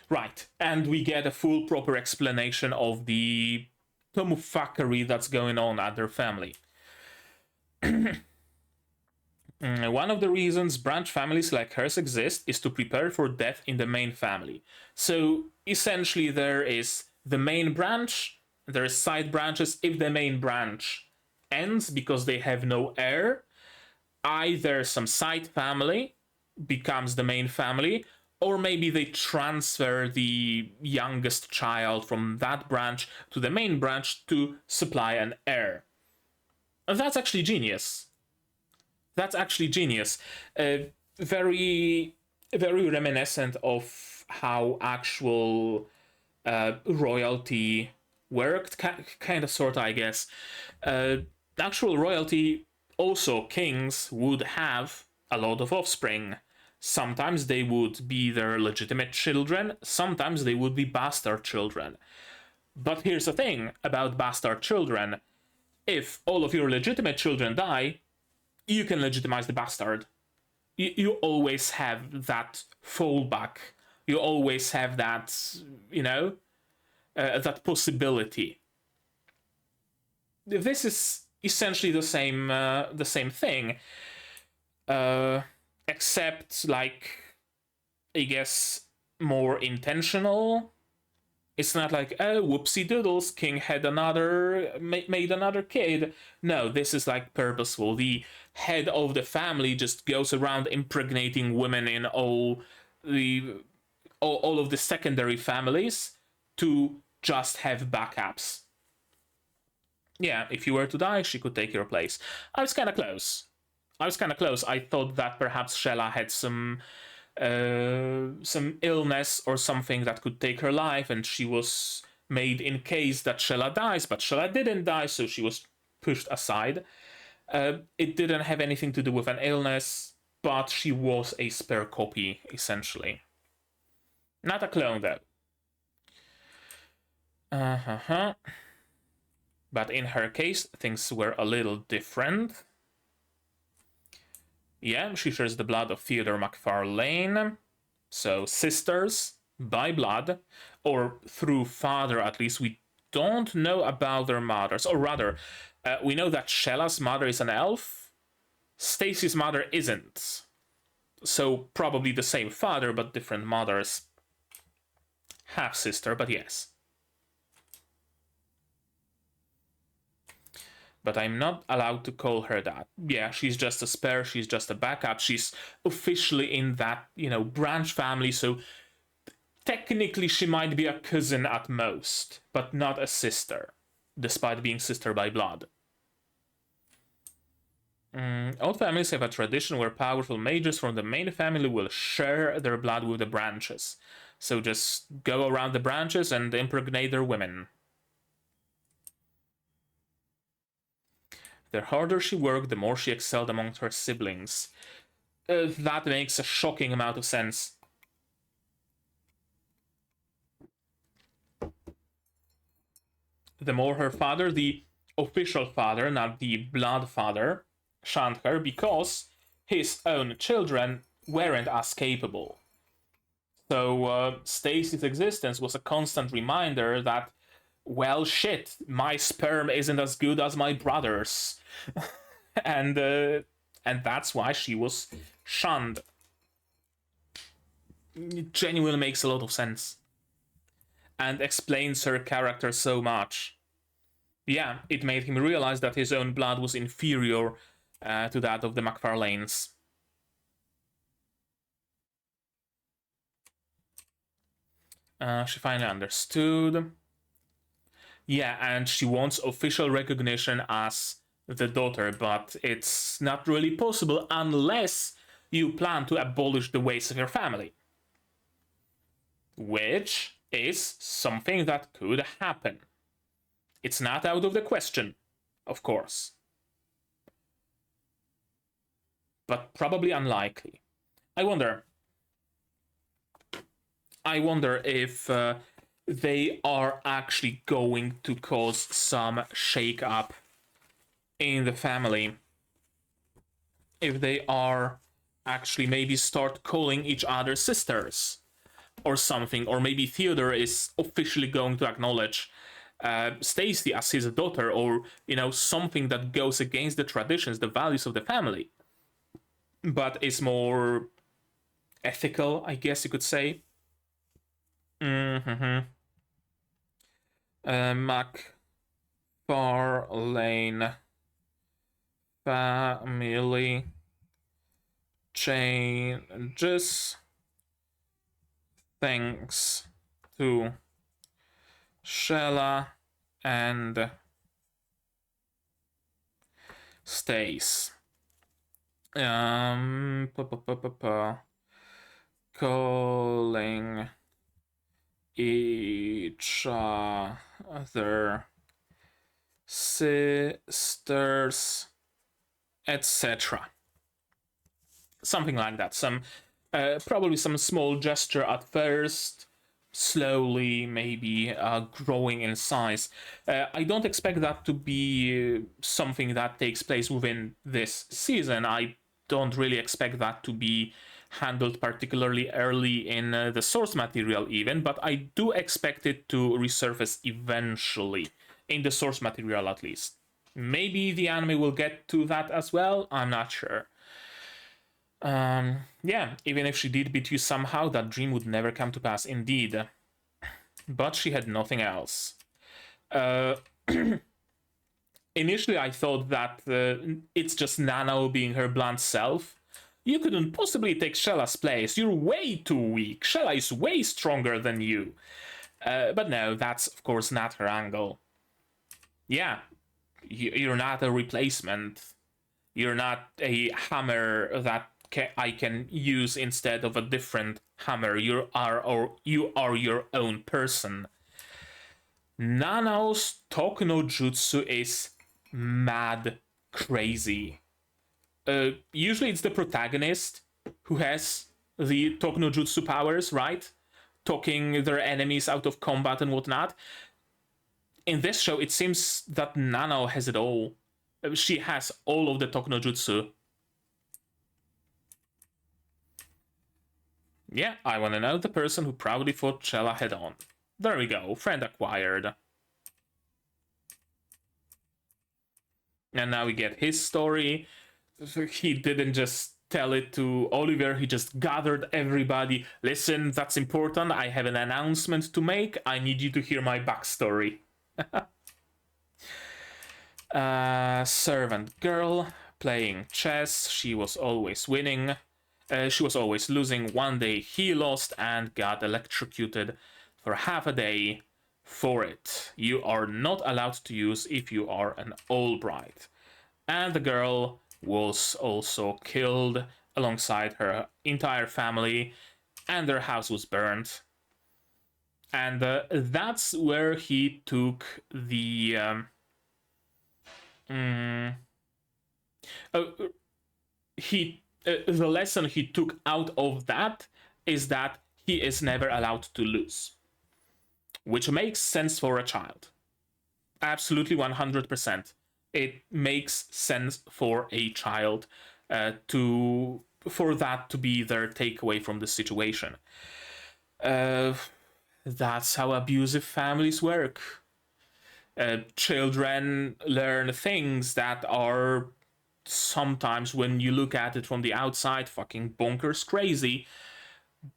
Right, and we get a full proper explanation of the tomfuckery that's going on at their family. One of the reasons branch families like hers exist is to prepare for death in the main family. So essentially there is the main branch, there is side branches. If the main branch ends because they have no heir, either some side family becomes the main family, or maybe they transfer the youngest child from that branch to the main branch to supply an heir. And that's actually genius. That's actually genius. Very, very reminiscent of how actual royalty worked, kind of, sort of, I guess. Actual royalty, also kings, would have a lot of offspring. Sometimes they would be their legitimate children, sometimes they would be bastard children. But here's the thing about bastard children. If all of your legitimate children die, you can legitimize the bastard. You always have that fallback. You always have that, that possibility. This is essentially the same thing. Except, like, I guess, more intentional. It's not like, oh, whoopsie doodles, king had made another kid. No, this is like purposeful. The head of the family just goes around impregnating women in all of the secondary families to just have backups. Yeah, if you were to die, she could take your place. I was kind of close. I thought that perhaps Shella had some illness or something that could take her life, and she was made in case that Shella dies, but Shella didn't die, so she was pushed aside. It didn't have anything to do with an illness, but she was a spare copy, essentially. Not a clone, though. But in her case, things were a little different. Yeah, she shares the blood of Theodore McFarlane. So, sisters by blood, or through father at least. We don't know about their mothers. Or rather, we know that Shella's mother is an elf. Stacy's mother isn't. So probably the same father, but different mothers. Half-sister, but yes. But I'm not allowed to call her that. Yeah, she's just a spare, she's just a backup. She's officially in that, branch family, so technically she might be a cousin at most, but not a sister, despite being sister by blood. Old families have a tradition where powerful mages from the main family will share their blood with the branches. So just go around the branches and impregnate their women. The harder she worked, the more she excelled amongst her siblings. That makes a shocking amount of sense. The more her father, the official father, not the blood father, shunned her because his own children weren't as capable. So Stacy's existence was a constant reminder that, well, shit, my sperm isn't as good as my brother's. and that's why she was shunned. It genuinely makes a lot of sense. And explains her character so much. Yeah, it made him realize that his own blood was inferior to that of the McFarlanes. She finally understood. Yeah, and she wants official recognition as the daughter, but it's not really possible unless you plan to abolish the ways of your family. Which is something that could happen. It's not out of the question, of course. But probably unlikely. I wonder if they are actually going to cause some shake-up in the family. If they are actually maybe start calling each other sisters or something, or maybe Theodore is officially going to acknowledge Stacy as his daughter, or something that goes against the traditions, the values of the family, but is more ethical, I guess you could say. McFarlane family changes thanks to Shella and Stace. Calling each other sisters, etc. Something like that. Probably some small gesture at first, slowly maybe growing in size. I don't expect that to be something that takes place within this season. I don't really expect that to be handled particularly early in the source material even, but I do expect it to resurface eventually, in the source material at least. Maybe the anime will get to that as well, I'm not sure. Yeah, even if she did beat you somehow, that dream would never come to pass, indeed. But she had nothing else. Initially I thought that it's just Nanao being her blunt self. You couldn't possibly take Shella's place. You're way too weak. Shella is way stronger than you. But no, that's of course not her angle. Yeah, you're not a replacement. You're not a hammer that I can use instead of a different hammer. You are your own person. Nanao's Toku no Jutsu is mad crazy. Usually it's the protagonist who has the Toku no Jutsu powers, right? Talking their enemies out of combat and whatnot. In this show, it seems that Nanao has it all. She has all of the Toku no Jutsu. Yeah, I want to know the person who proudly fought Shella head on. There we go, friend acquired. And now we get his story. He didn't just tell it to Oliver. He just gathered everybody. Listen, that's important. I have an announcement to make. I need you to hear my backstory. Servant girl playing chess. She was always winning. She was always losing. One day he lost and got electrocuted for half a day for it. You are not allowed to use if you are an Albright. And the girl was also killed alongside her entire family, and their house was burned. And that's where he took the the lesson he took out of that is that he is never allowed to lose, which makes sense for a child. Absolutely 100%. It makes sense for a child for that to be their takeaway from the situation. That's how abusive families work. Children learn things that are sometimes, when you look at it from the outside, fucking bonkers crazy,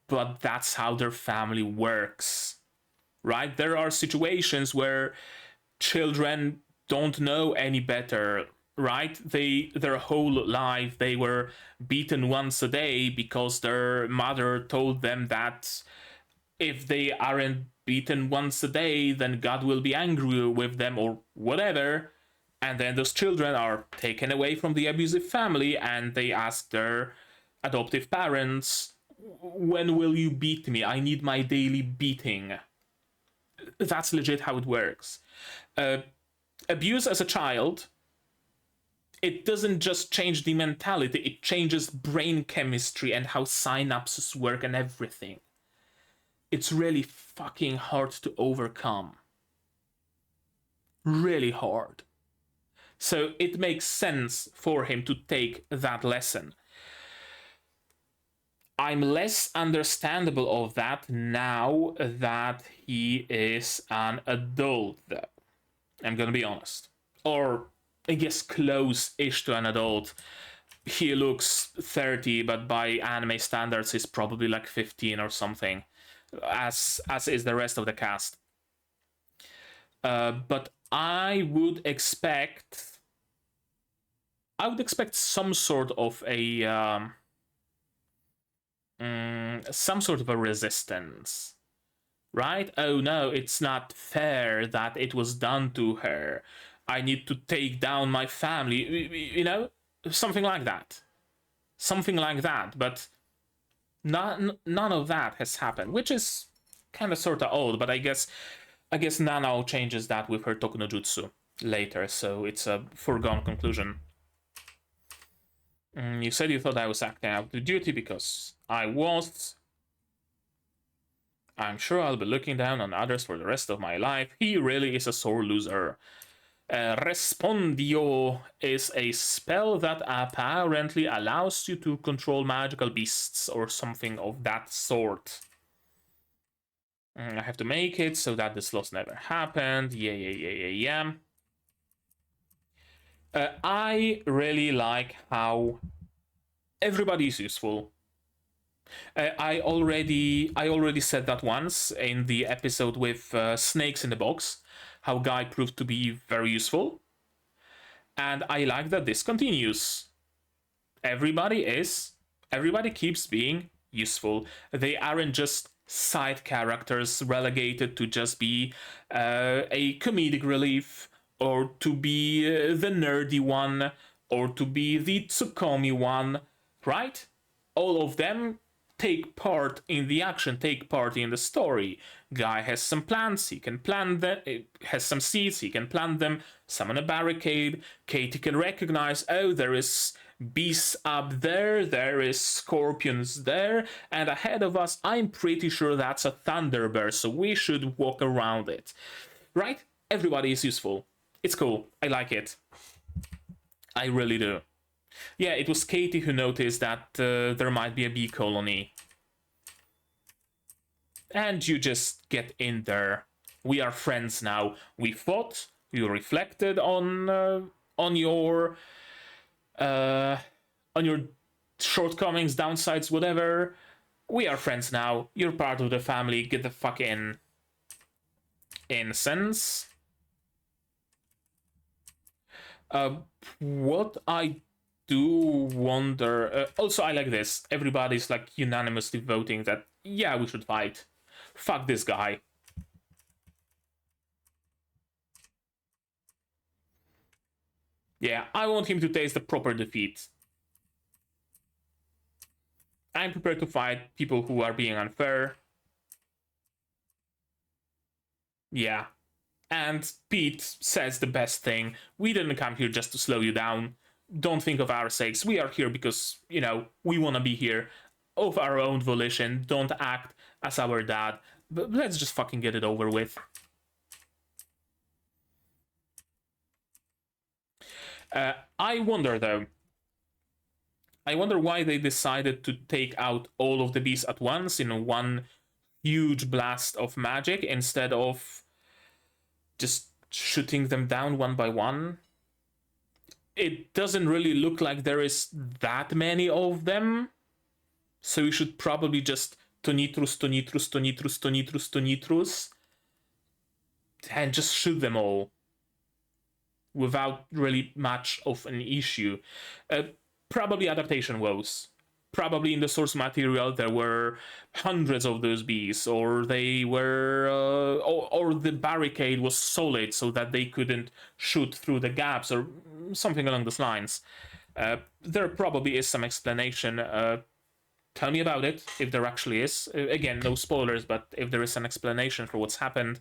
but that's how their family works, right? There are situations where children don't know any better, right? Their whole life they were beaten once a day because their mother told them that if they aren't beaten once a day, then God will be angry with them or whatever. And then those children are taken away from the abusive family and they ask their adoptive parents, when will you beat me? I need my daily beating. That's legit how it works. Abuse as a child, it doesn't just change the mentality, it changes brain chemistry and how synapses work and everything. It's really fucking hard to overcome. Really hard. So it makes sense for him to take that lesson. I'm less understandable of that now that he is an adult, though. I'm gonna be honest. Or, I guess, close-ish to an adult. He looks 30, but by anime standards, he's probably like 15 or something. As is the rest of the cast. But I would expect some sort of a resistance, right? Oh no, it's not fair that it was done to her. I need to take down my family, you know, something like that. But none of that has happened, which is kind of sort of odd. But I guess Nanao changes that with her Toku no Jutsu later, so it's a foregone conclusion. You said you thought I was acting out the duty because I was. I'm sure I'll be looking down on others for the rest of my life. He really is a sore loser. Respondio is a spell that apparently allows you to control magical beasts or something of that sort. I have to make it so that this loss never happened. Yeah. I really like how everybody is useful. I already said that once in the episode with Snakes in the Box, how Guy proved to be very useful. And I like that this continues. Everybody keeps being useful. They aren't just side characters relegated to just be a comedic relief, or to be the nerdy one, or to be the Tsukomi one, right? All of them take part in the action, take part in the story. Guy has some plans, he can plant them, has some seeds, he can plant them, summon a barricade. Katie can recognize, oh, there is beasts up there, there is scorpions there, and ahead of us, I'm pretty sure that's a thunderbird, so we should walk around it. Right? Everybody is useful. It's cool. I like it. I really do. Yeah, it was Katie who noticed that there might be a bee colony. And you just get in there. We are friends now. We fought. You reflected on your shortcomings, downsides, whatever. We are friends now. You're part of the family. Get the fuck in. Incense. What I do wonder... also, I like this. Everybody's like unanimously voting that, yeah, we should fight. Fuck this guy. Yeah, I want him to taste the proper defeat. I'm prepared to fight people who are being unfair. Yeah. And Pete says the best thing. We didn't come here just to slow you down. Don't think of our sakes. We are here because, you know, we want to be here of our own volition. Don't act as our dad. But let's just fucking get it over with. I wonder, though. I wonder why they decided to take out all of the bees at once in one huge blast of magic instead of just shooting them down one by one. It doesn't really look like there is that many of them. So you should probably just tonitrus, tonitrus, tonitrus, tonitrus, tonitrus, and just shoot them all without really much of an issue. Probably adaptation woes. Probably in the source material there were hundreds of those bees, or they were, or the barricade was solid so that they couldn't shoot through the gaps, or something along those lines. There probably is some explanation. Tell me about it, if there actually is. Again, no spoilers, but if there is an explanation for what's happened,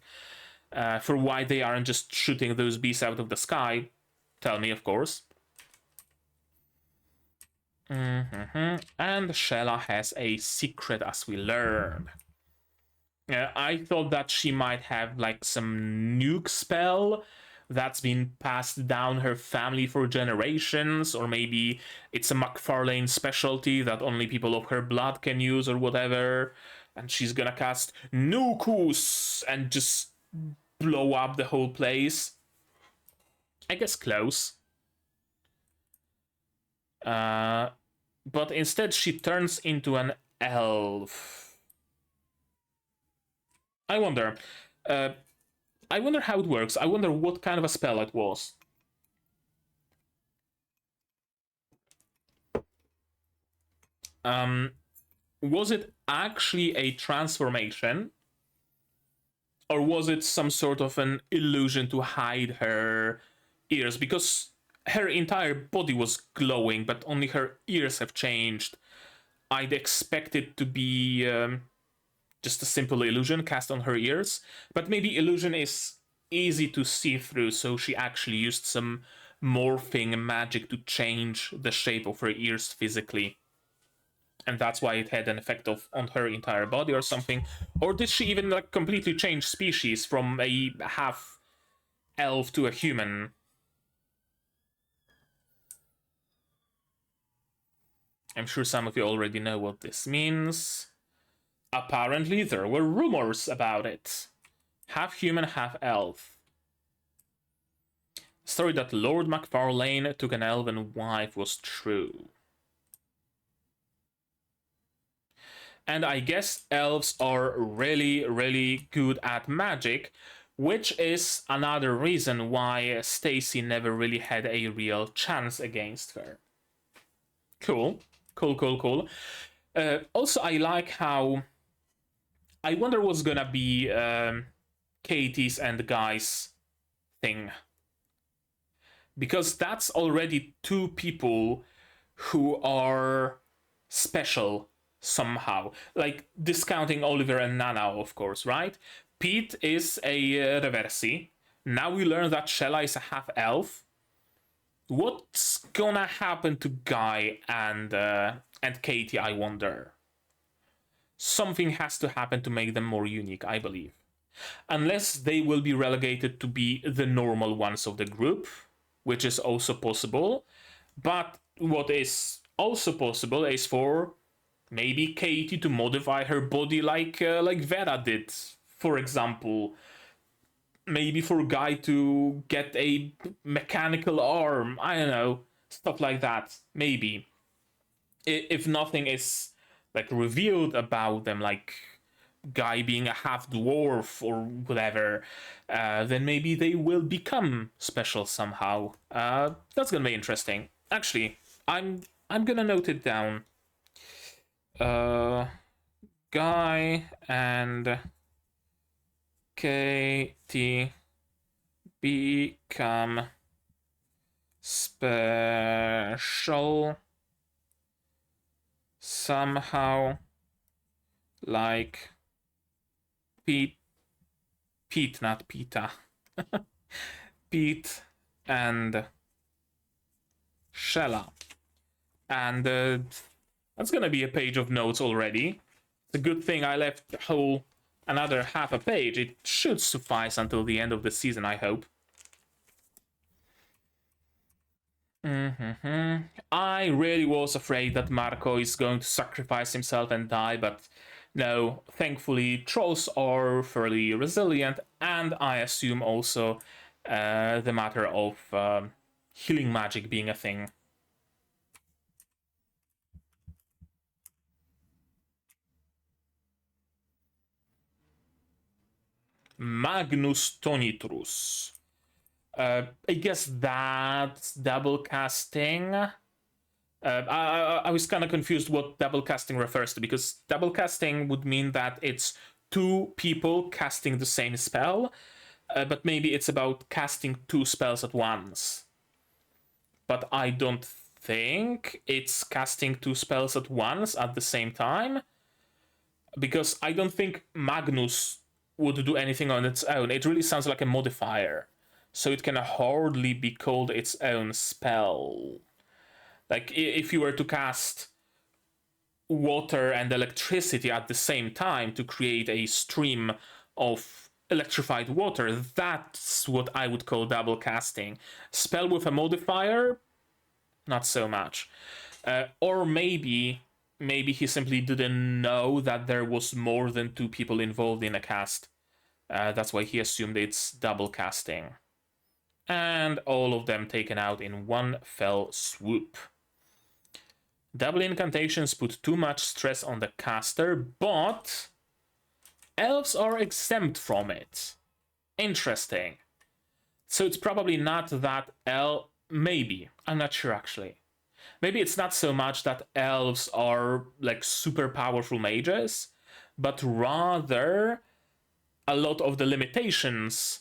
for why they aren't just shooting those bees out of the sky, tell me, of course. And Shella has a secret, as we learned. I thought that she might have like some nuke spell that's been passed down her family for generations, or maybe it's a McFarlane specialty that only people of her blood can use, or whatever, and she's gonna cast Nukus and just blow up the whole place. I guess close. But instead she turns into an elf. I wonder how it works. I wonder what kind of a spell it was. Was it actually a transformation? Or was it some sort of an illusion to hide her ears? Because her entire body was glowing, but only her ears have changed. I'd expect it to be just a simple illusion cast on her ears, but maybe illusion is easy to see through, so she actually used some morphing magic to change the shape of her ears physically. And that's why it had an effect on her entire body or something. Or did she even like completely change species from a half elf to a human? I'm sure some of you already know what this means. Apparently there were rumors about it. Half human, half elf. The story that Lord McFarlane took an elven wife was true. And I guess elves are really, really good at magic, which is another reason why Stacy never really had a real chance against her. Cool. Cool. Also, I like how... I wonder what's gonna be Katie's and Guy's thing. Because that's already two people who are special somehow. Like, discounting Oliver and Nanao, of course, right? Pete is a reversi. Now we learn that Shella is a half-elf. What's gonna happen to Guy and Katie, I wonder? Something has to happen to make them more unique, I believe. Unless they will be relegated to be the normal ones of the group, which is also possible. But what is also possible is for maybe Katie to modify her body like Vera did, for example. Maybe for Guy to get a mechanical arm. I don't know. Stuff like that. Maybe. if nothing is like revealed about them, like guy being a half dwarf or whatever, then maybe they will become special somehow. That's gonna be interesting. Actually, I'm gonna note it down. Guy and KT become special somehow, like Pete, not Pita. Pete and Shella. And that's gonna be a page of notes already. It's a good thing I left the whole another half a page. It should suffice until the end of the season, I hope. I really was afraid that Marco is going to sacrifice himself and die, but no, thankfully trolls are fairly resilient, and I assume also the matter of healing magic being a thing. Magnus Tonitrus. I guess that's double casting. I was kind of confused what double casting refers to, because double casting would mean that it's two people casting the same spell, but maybe it's about casting two spells at once. But I don't think it's casting two spells at once at the same time, because I don't think Magnus would do anything on its own. It really sounds like a modifier, so it can hardly be called its own spell. Like, if you were to cast water and electricity at the same time to create a stream of electrified water, that's what I would call double casting. Spell with a modifier, not so much. Or maybe he simply didn't know that there was more than two people involved in a cast. That's why he assumed it's double casting. And all of them taken out in one fell swoop. Double incantations put too much stress on the caster, but elves are exempt from it. Interesting. So it's probably not that maybe. I'm not sure, actually. Maybe it's not so much that elves are like super powerful mages, but rather a lot of the limitations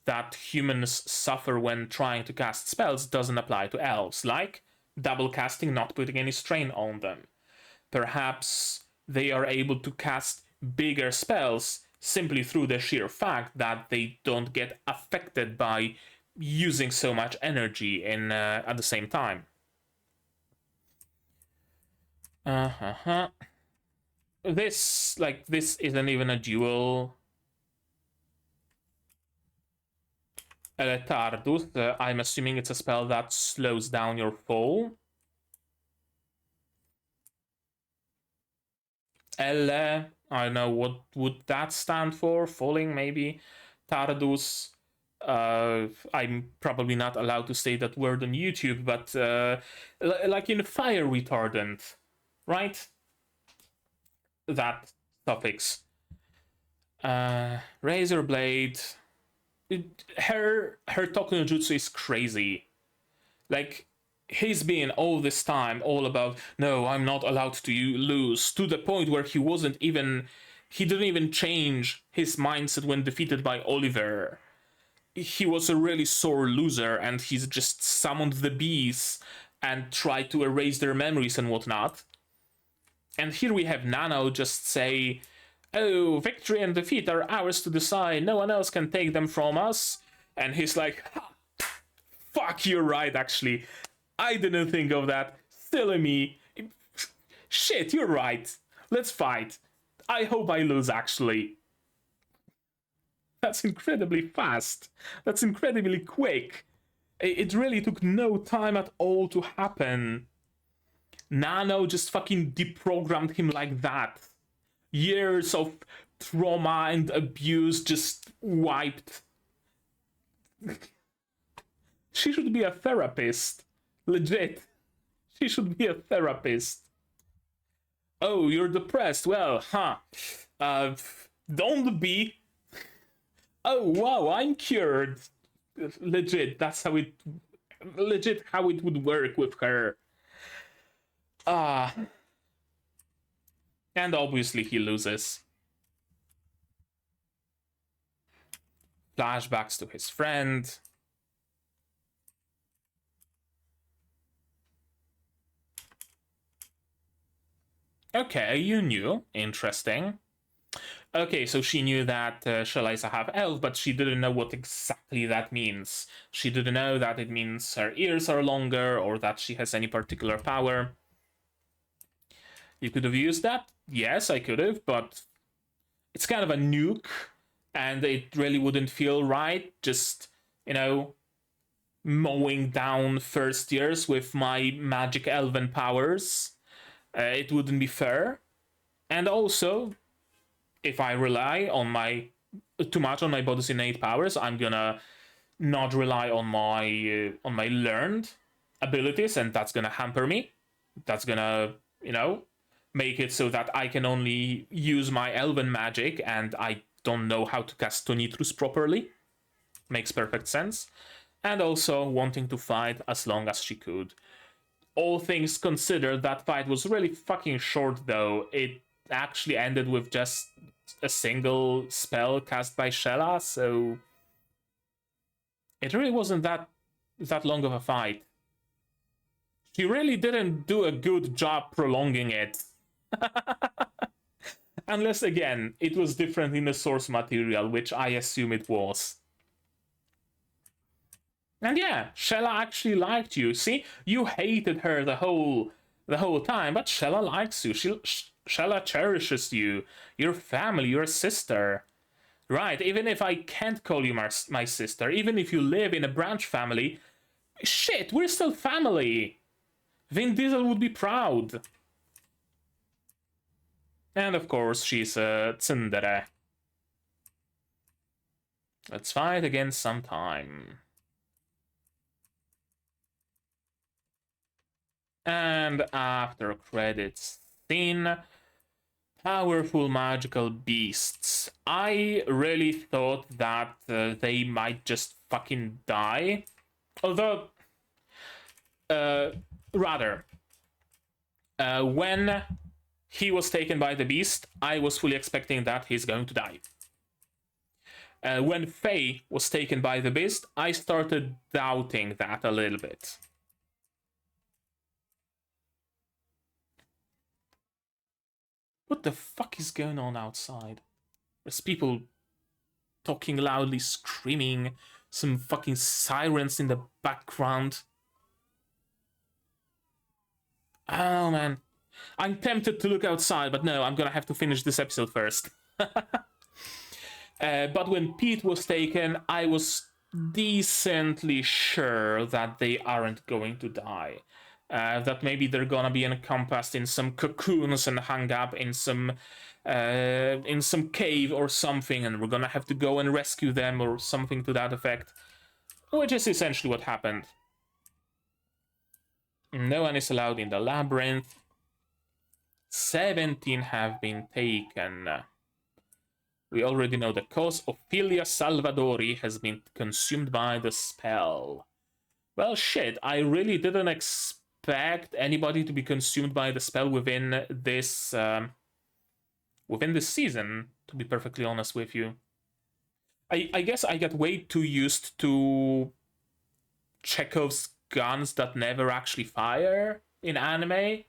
that humans suffer when trying to cast spells doesn't apply to elves, like double casting not putting any strain on them. Perhaps they are able to cast bigger spells simply through the sheer fact that they don't get affected by using so much energy at the same time. This isn't even a duel. Retardus, I'm assuming it's a spell that slows down your fall. I don't know, what would that stand for? Falling, maybe? Tardus. I'm probably not allowed to say that word on YouTube, but like in fire retardant, right? That suffix. Razor Blade. Her Toku Jutsu is crazy. Like, he's been all this time all about, no, I'm not allowed to lose, to the point where he didn't even change his mindset when defeated by Oliver. He was a really sore loser, and he's just summoned the bees and tried to erase their memories and whatnot. And here we have Nanao just say, oh, victory and defeat are ours to decide, no one else can take them from us. And he's like, fuck, you're right, actually. I didn't think of that. Silly me. Shit, you're right. Let's fight. I hope I lose, actually. That's incredibly fast. That's incredibly quick. It really took no time at all to happen. Nano just fucking deprogrammed him like that. Years of trauma and abuse just wiped. She should be a therapist. Legit. She should be a therapist. Oh, you're depressed. Well, huh. Don't be. Oh, wow, I'm cured. Legit, that's how it... Legit how it would work with her. And obviously he loses. Flashbacks to his friend. Okay, you knew. Interesting. Okay, so she knew that Shihai have elf, but she didn't know what exactly that means. She didn't know that it means her ears are longer or that she has any particular power. You could have used that? Yes, I could have, but it's kind of a nuke, and it really wouldn't feel right, just, you know, mowing down first years with my magic elven powers. It wouldn't be fair. And also, if I rely on too much on my body's innate powers, I'm gonna not rely on my learned abilities, and that's gonna hamper me. That's gonna, make it so that I can only use my elven magic, and I don't know how to cast Tonitrus properly. Makes perfect sense. And also wanting to fight as long as she could. All things considered, that fight was really fucking short, though. It actually ended with just a single spell cast by Shella, so it really wasn't that long of a fight. She really didn't do a good job prolonging it. Unless, again, it was different in the source material, which I assume it was. And yeah, Shella actually liked you. See, you hated her the whole time, but Shella likes you. Shella cherishes you. Your family, your sister. Right, even if I can't call you my sister, even if you live in a branch family, shit, we're still family. Vin Diesel would be proud. And of course, she's a tsundere. Let's fight again sometime. And after credits scene, powerful magical beasts. I really thought that they might just fucking die. Although, rather, when he was taken by the beast, I was fully expecting that he's going to die. When Faye was taken by the beast, I started doubting that a little bit. What the fuck is going on outside? There's people talking loudly, screaming, some fucking sirens in the background. Oh man. I'm tempted to look outside, but no, I'm gonna have to finish this episode first. But when Pete was taken, I was decently sure that they aren't going to die. That maybe they're gonna be encompassed in some cocoons and hung up in some cave or something, and we're gonna have to go and rescue them or something to that effect, which is essentially what happened. No one is allowed in the labyrinth. 17 have been taken. We already know the cause. Ophelia Salvadori has been consumed by the spell. Well, shit, I really didn't expect anybody to be consumed by the spell within this season, to be perfectly honest with you. I guess I got way too used to Chekhov's guns that never actually fire in anime.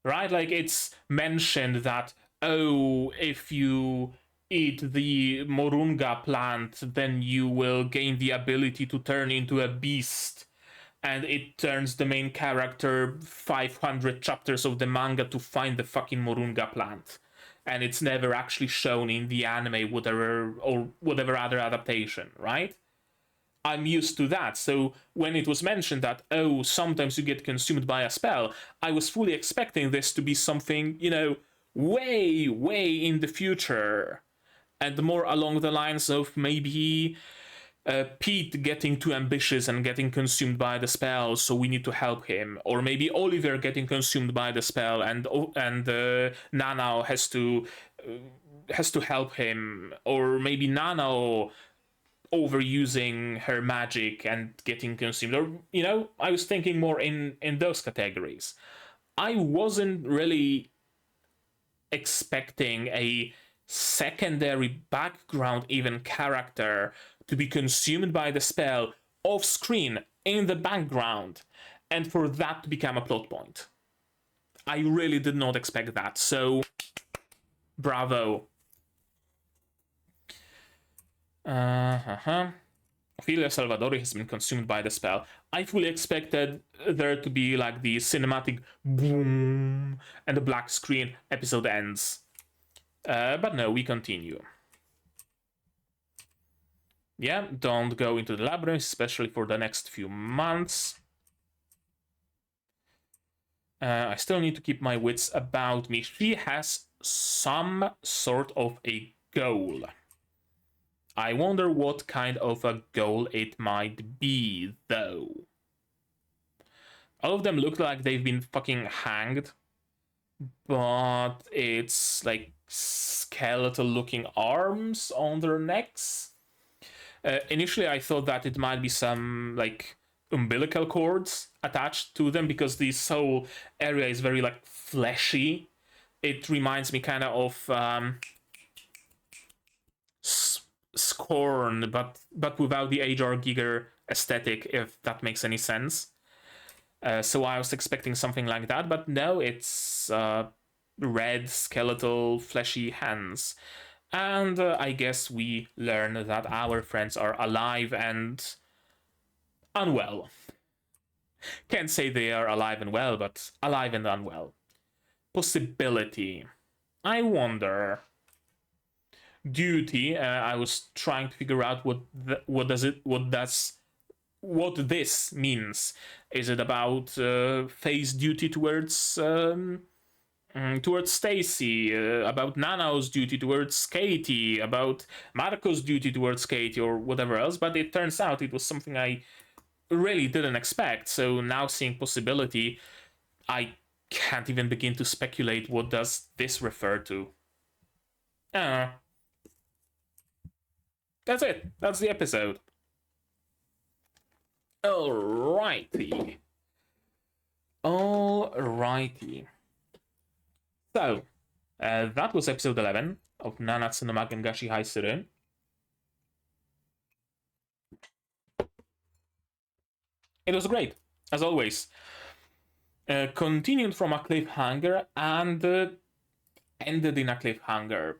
Right? Like, it's mentioned that, oh, if you eat the moringa plant, then you will gain the ability to turn into a beast. And it turns the main character 500 chapters of the manga to find the fucking moringa plant. And it's never actually shown in the anime, whatever other adaptation, right? I'm used to that, so when it was mentioned that, oh, sometimes you get consumed by a spell, I was fully expecting this to be something, way, way in the future. And more along the lines of maybe Pete getting too ambitious and getting consumed by the spell, so we need to help him. Or maybe Oliver getting consumed by the spell, and Nanao has to help him. Or maybe Nanao overusing her magic and getting consumed. Or, you know, I was thinking more in those categories. I wasn't really expecting a secondary background even character to be consumed by the spell off screen in the background, and for that to become a plot point. I really did not expect that, so bravo. Ophelia Salvadori has been consumed by the spell. I fully expected there to be like the cinematic boom and the black screen, episode ends. But no, we continue. Yeah, don't go into the labyrinth, especially for the next few months. I still need to keep my wits about me. She has some sort of a goal. I wonder what kind of a goal it might be, though. All of them look like they've been fucking hanged, but it's like skeletal-looking arms on their necks. Initially, I thought that it might be some, like, umbilical cords attached to them, because this whole area is very, like, fleshy. It reminds me kind of Scorn, but without the H.R. Giger aesthetic, if that makes any sense. So I was expecting something like that, but no, it's red, skeletal, fleshy hands. And I guess we learn that our friends are alive and unwell. Can't say they are alive and well, but alive and unwell. Possibility. I wonder. Duty. I was trying to figure out what this means. Is it about Faye's duty towards Stacy, about Nanao's duty towards Katie, about Marco's duty towards Katie, or whatever else? But it turns out it was something I really didn't expect. So now seeing possibility, I can't even begin to speculate what does this refer to. That's it. That's the episode. Alrighty. So, that was episode 11 of Nanatsu no Maken ga Shihai Suru. It was great, as always. Continued from a cliffhanger and ended in a cliffhanger.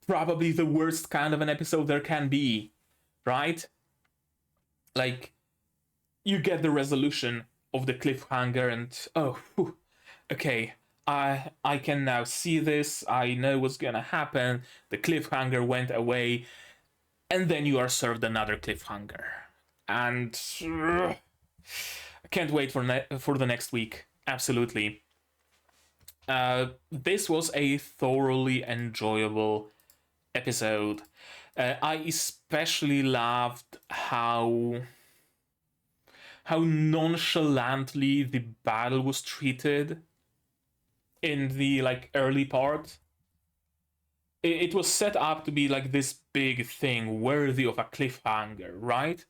Probably the worst kind of an episode there can be, right? Like, you get the resolution of the cliffhanger and, oh, whew, okay, I can now see this, I know what's gonna happen, the cliffhanger went away, and then you are served another cliffhanger. And I can't wait for the next week, absolutely. This was a thoroughly enjoyable episode. I especially loved how nonchalantly the battle was treated in the like early part. It was set up to be like this big thing worthy of a cliffhanger, right?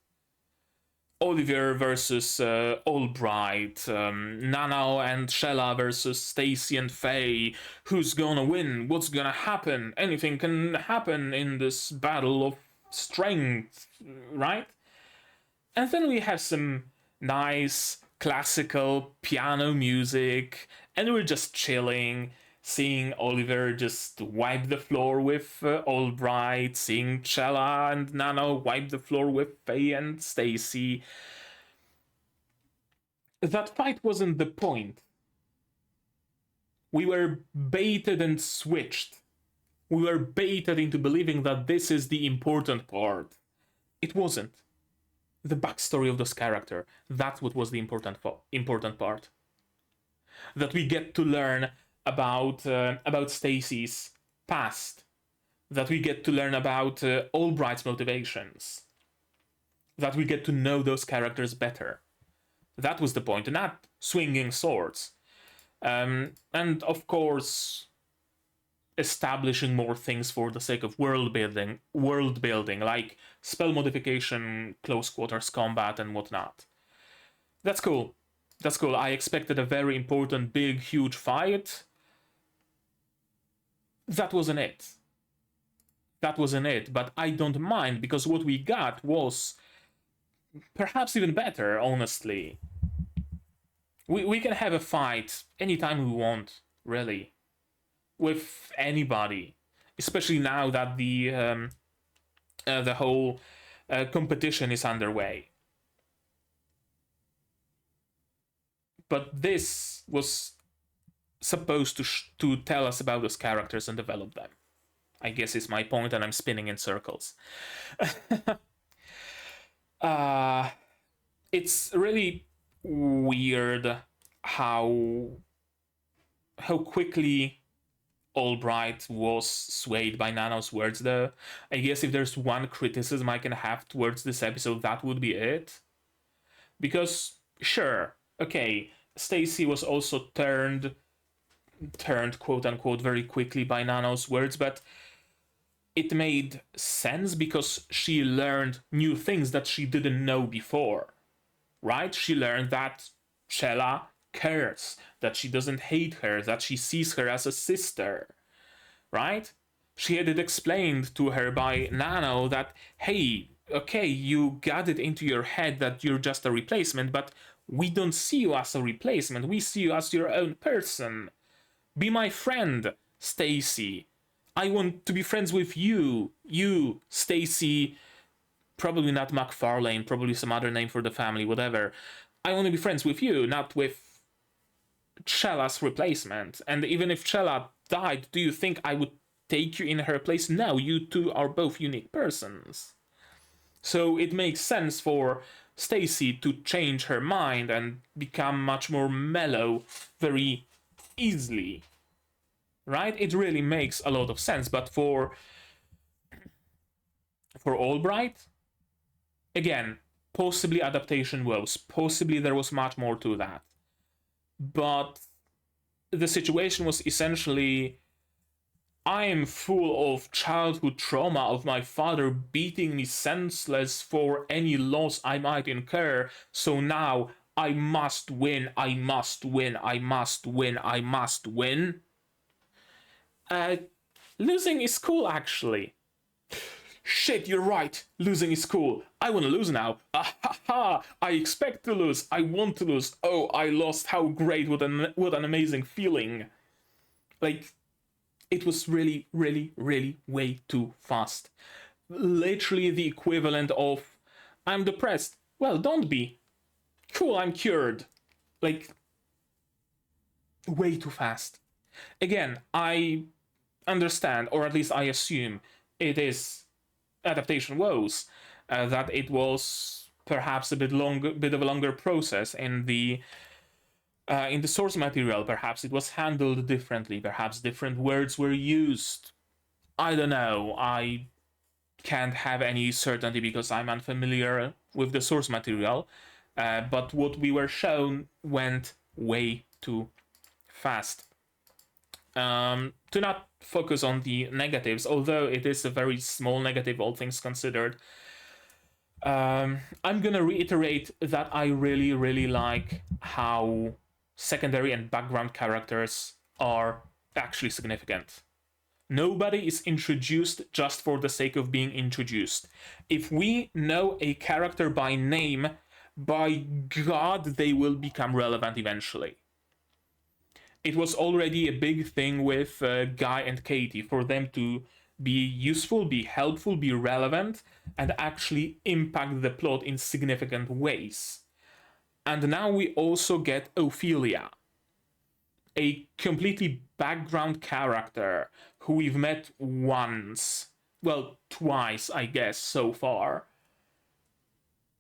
Oliver versus Albright, Nanao and Shella versus Stacy and Faye. Who's gonna win? What's gonna happen? Anything can happen in this battle of strength, right? And then we have some nice classical piano music, and we're just chilling, seeing Oliver just wipe the floor with Albright, seeing Chella and Nanao wipe the floor with Faye and Stacy. That fight wasn't the point. We were baited and switched. We were baited into believing that this is the important part. It wasn't. The backstory of this character, that's what was the important part. That we get to learn about Stacy's past, that we get to learn about Albright's motivations. that we get to know those characters better. That was the point, not swinging swords. And of course, establishing more things for the sake of world building, like spell modification, close quarters combat, and whatnot. That's cool. That's cool. I expected a very important, big, huge fight. That wasn't it. That wasn't it, but I don't mind, because what we got was perhaps even better, honestly. We can have a fight anytime we want, really, with anybody, especially now that the whole competition is underway. But this was supposed to tell us about those characters and develop them, I guess is my point, and I'm spinning in circles. It's really weird how quickly Albright was swayed by Nano's words, though. I guess if there's one criticism I can have towards this episode, that would be it. Because, sure, okay, Stacy was also turned quote-unquote very quickly by Nano's words, but it made sense because she learned new things that she didn't know before, right? She learned that Shella cares, that she doesn't hate her, that she sees her as a sister, right? She had it explained to her by Nano that, hey, okay, you got it into your head that you're just a replacement, but we don't see you as a replacement, we see you as your own person. Be my friend, Stacy. I want to be friends with you, Stacy, probably not McFarlane, probably some other name for the family, whatever. I want to be friends with you, not with Shella's replacement. And even if Shella died, do you think I would take you in her place? No, you two are both unique persons. So it makes sense for Stacy to change her mind and become much more mellow very easily. Right? It really makes a lot of sense, but for Albright, again, possibly adaptation woes, possibly there was much more to that. But the situation was essentially, I am full of childhood trauma of my father beating me senseless for any loss I might incur, so now I must win, I must win, I must win, I must win. Losing is cool, actually. Shit, you're right. Losing is cool. I want to lose now. Ah ha ha! I expect to lose. I want to lose. Oh, I lost. How great! What an amazing feeling. Like, it was really, really, really way too fast. Literally the equivalent of, I'm depressed. Well, don't be. Cool, I'm cured. Like, way too fast. Again, I understand, or at least I assume, it is adaptation woes, that it was perhaps a bit of a longer process in the source material. Perhaps it was handled differently, perhaps different words were used. I don't know, I can't have any certainty because I'm unfamiliar with the source material, but what we were shown went way too fast. To not focus on the negatives, although it is a very small negative, all things considered, I'm gonna reiterate that I really, really like how secondary and background characters are actually significant. Nobody is introduced just for the sake of being introduced. If we know a character by name, by God, they will become relevant eventually. It was already a big thing with Guy and Katie, for them to be useful, be helpful, be relevant, and actually impact the plot in significant ways. And now we also get Ophelia, a completely background character who we've met once, well, twice, I guess, so far.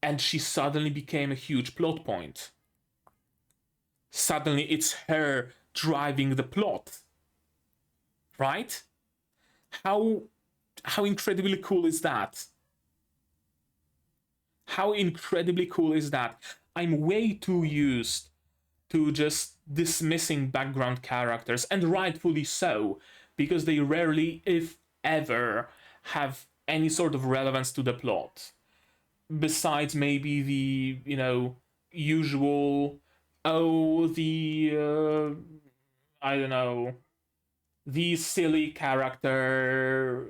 And she suddenly became a huge plot point. Suddenly it's her driving the plot, right? How incredibly cool is that? How incredibly cool is that? I'm way too used to just dismissing background characters, and rightfully so, because they rarely, if ever, have any sort of relevance to the plot. Besides maybe the, usual, oh, I don't know, the silly character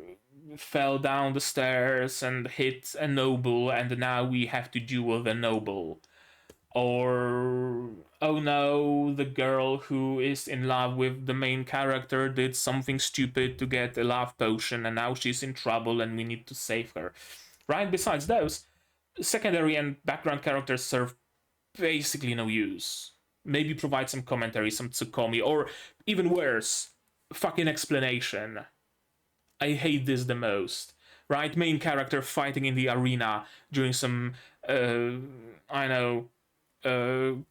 fell down the stairs and hit a noble, and now we have to duel the noble. Or, oh no, the girl who is in love with the main character did something stupid to get a love potion, and now she's in trouble and we need to save her. Right? Besides those, secondary and background characters serve basically no use. Maybe provide some commentary, some tsukomi, or even worse, fucking explanation. I hate this the most. Right? Main character fighting in the arena during some,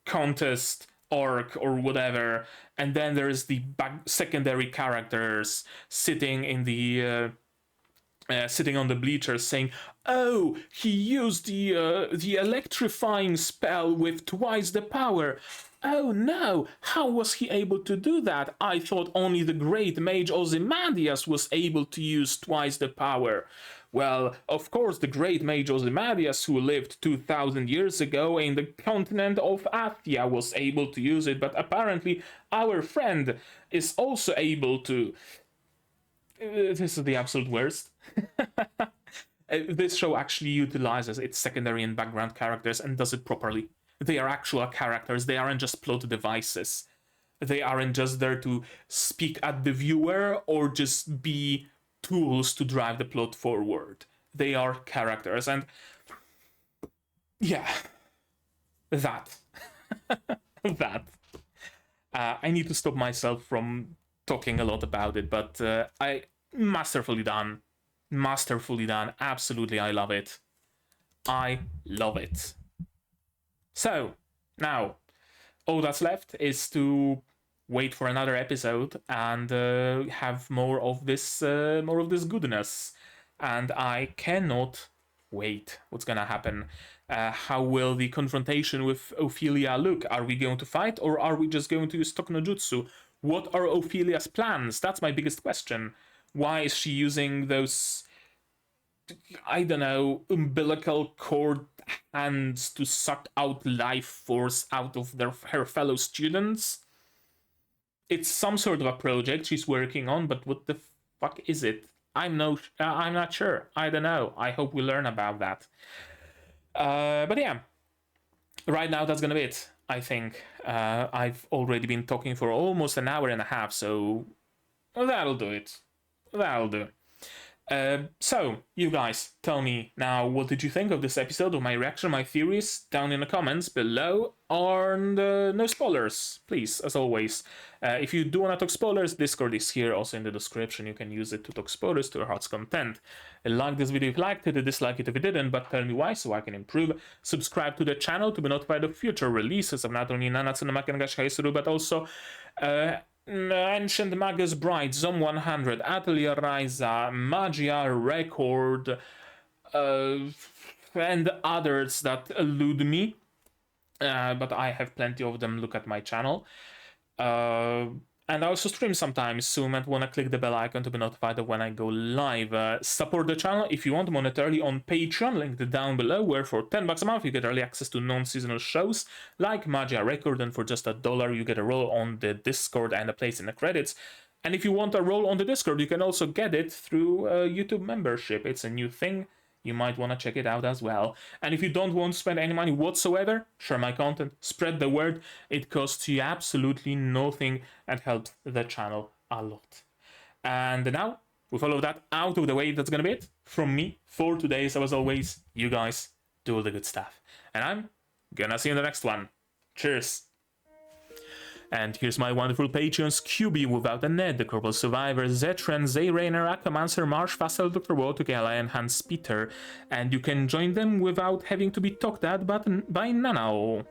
contest arc or whatever, and then there's the secondary characters sitting in the sitting on the bleachers saying, "Oh, he used the electrifying spell with twice the power. Oh no, how was he able to do that? I thought only the great mage Ozymandias was able to use twice the power." Well, of course, the great mage Ozymandias, who lived 2,000 years ago in the continent of Athia, was able to use it, but apparently our friend is also able to. This is the absolute worst. This show actually utilizes its secondary and background characters and does it properly. They are actual characters, they aren't just plot devices. They aren't just there to speak at the viewer or just be tools to drive the plot forward. They are characters, and yeah, that. I need to stop myself from talking a lot about it, but I masterfully done. Absolutely, I love it. So now all that's left is to wait for another episode and have more of this goodness, and I cannot wait. What's gonna happen? How will the confrontation with Ophelia look? Are we going to fight, or are we just going to use Stock no Jutsu? What are Ophelia's plans? That's my biggest question. Why is she using those, I don't know, umbilical cord hands to suck out life force out of her fellow students? It's some sort of a project she's working on, but what the fuck is it? I'm not sure. I don't know. I hope we learn about that. But yeah, right now that's gonna be it. I think I've already been talking for almost an hour and a half, so that'll do it. So, you guys, tell me now, what did you think of this episode, of my reaction, my theories, down in the comments below, and no spoilers, please, as always. If you do want to talk spoilers, Discord is here, also in the description. You can use it to talk spoilers to your heart's content. Like this video if you liked it, dislike it if you didn't, but tell me why so I can improve. Subscribe to the channel to be notified of future releases of not only Nanatsu no Maken ga Shihai Suru, but also Ancient Magus Bride, Zom 100, Atelier Ryza, Magia Record, and others that elude me. But I have plenty of them. Look at my channel. And I also stream sometimes, so you might want to click the bell icon to be notified of when I go live. Support the channel if you want monetarily on Patreon, linked down below, where for $10 a month you get early access to non-seasonal shows like Magia Record, and for just $1 you get a role on the Discord and a place in the credits. And if you want a role on the Discord, you can also get it through YouTube membership. It's a new thing. You might want to check it out as well. And if you don't want to spend any money whatsoever, share my content, spread the word. It costs you absolutely nothing and helps the channel a lot. And now, with all of that out of the way, that's gonna be it from me for today. So as always, you guys do all the good stuff. And I'm gonna see you in the next one. Cheers! And here's my wonderful Patreons: QB Without a Net, The Corporal Survivor, Zetran, Zayrainer, Akamancer, Marsh, Vassal, Dr. Wotukela, and Hans Peter. And you can join them without having to be talked at by Nanao.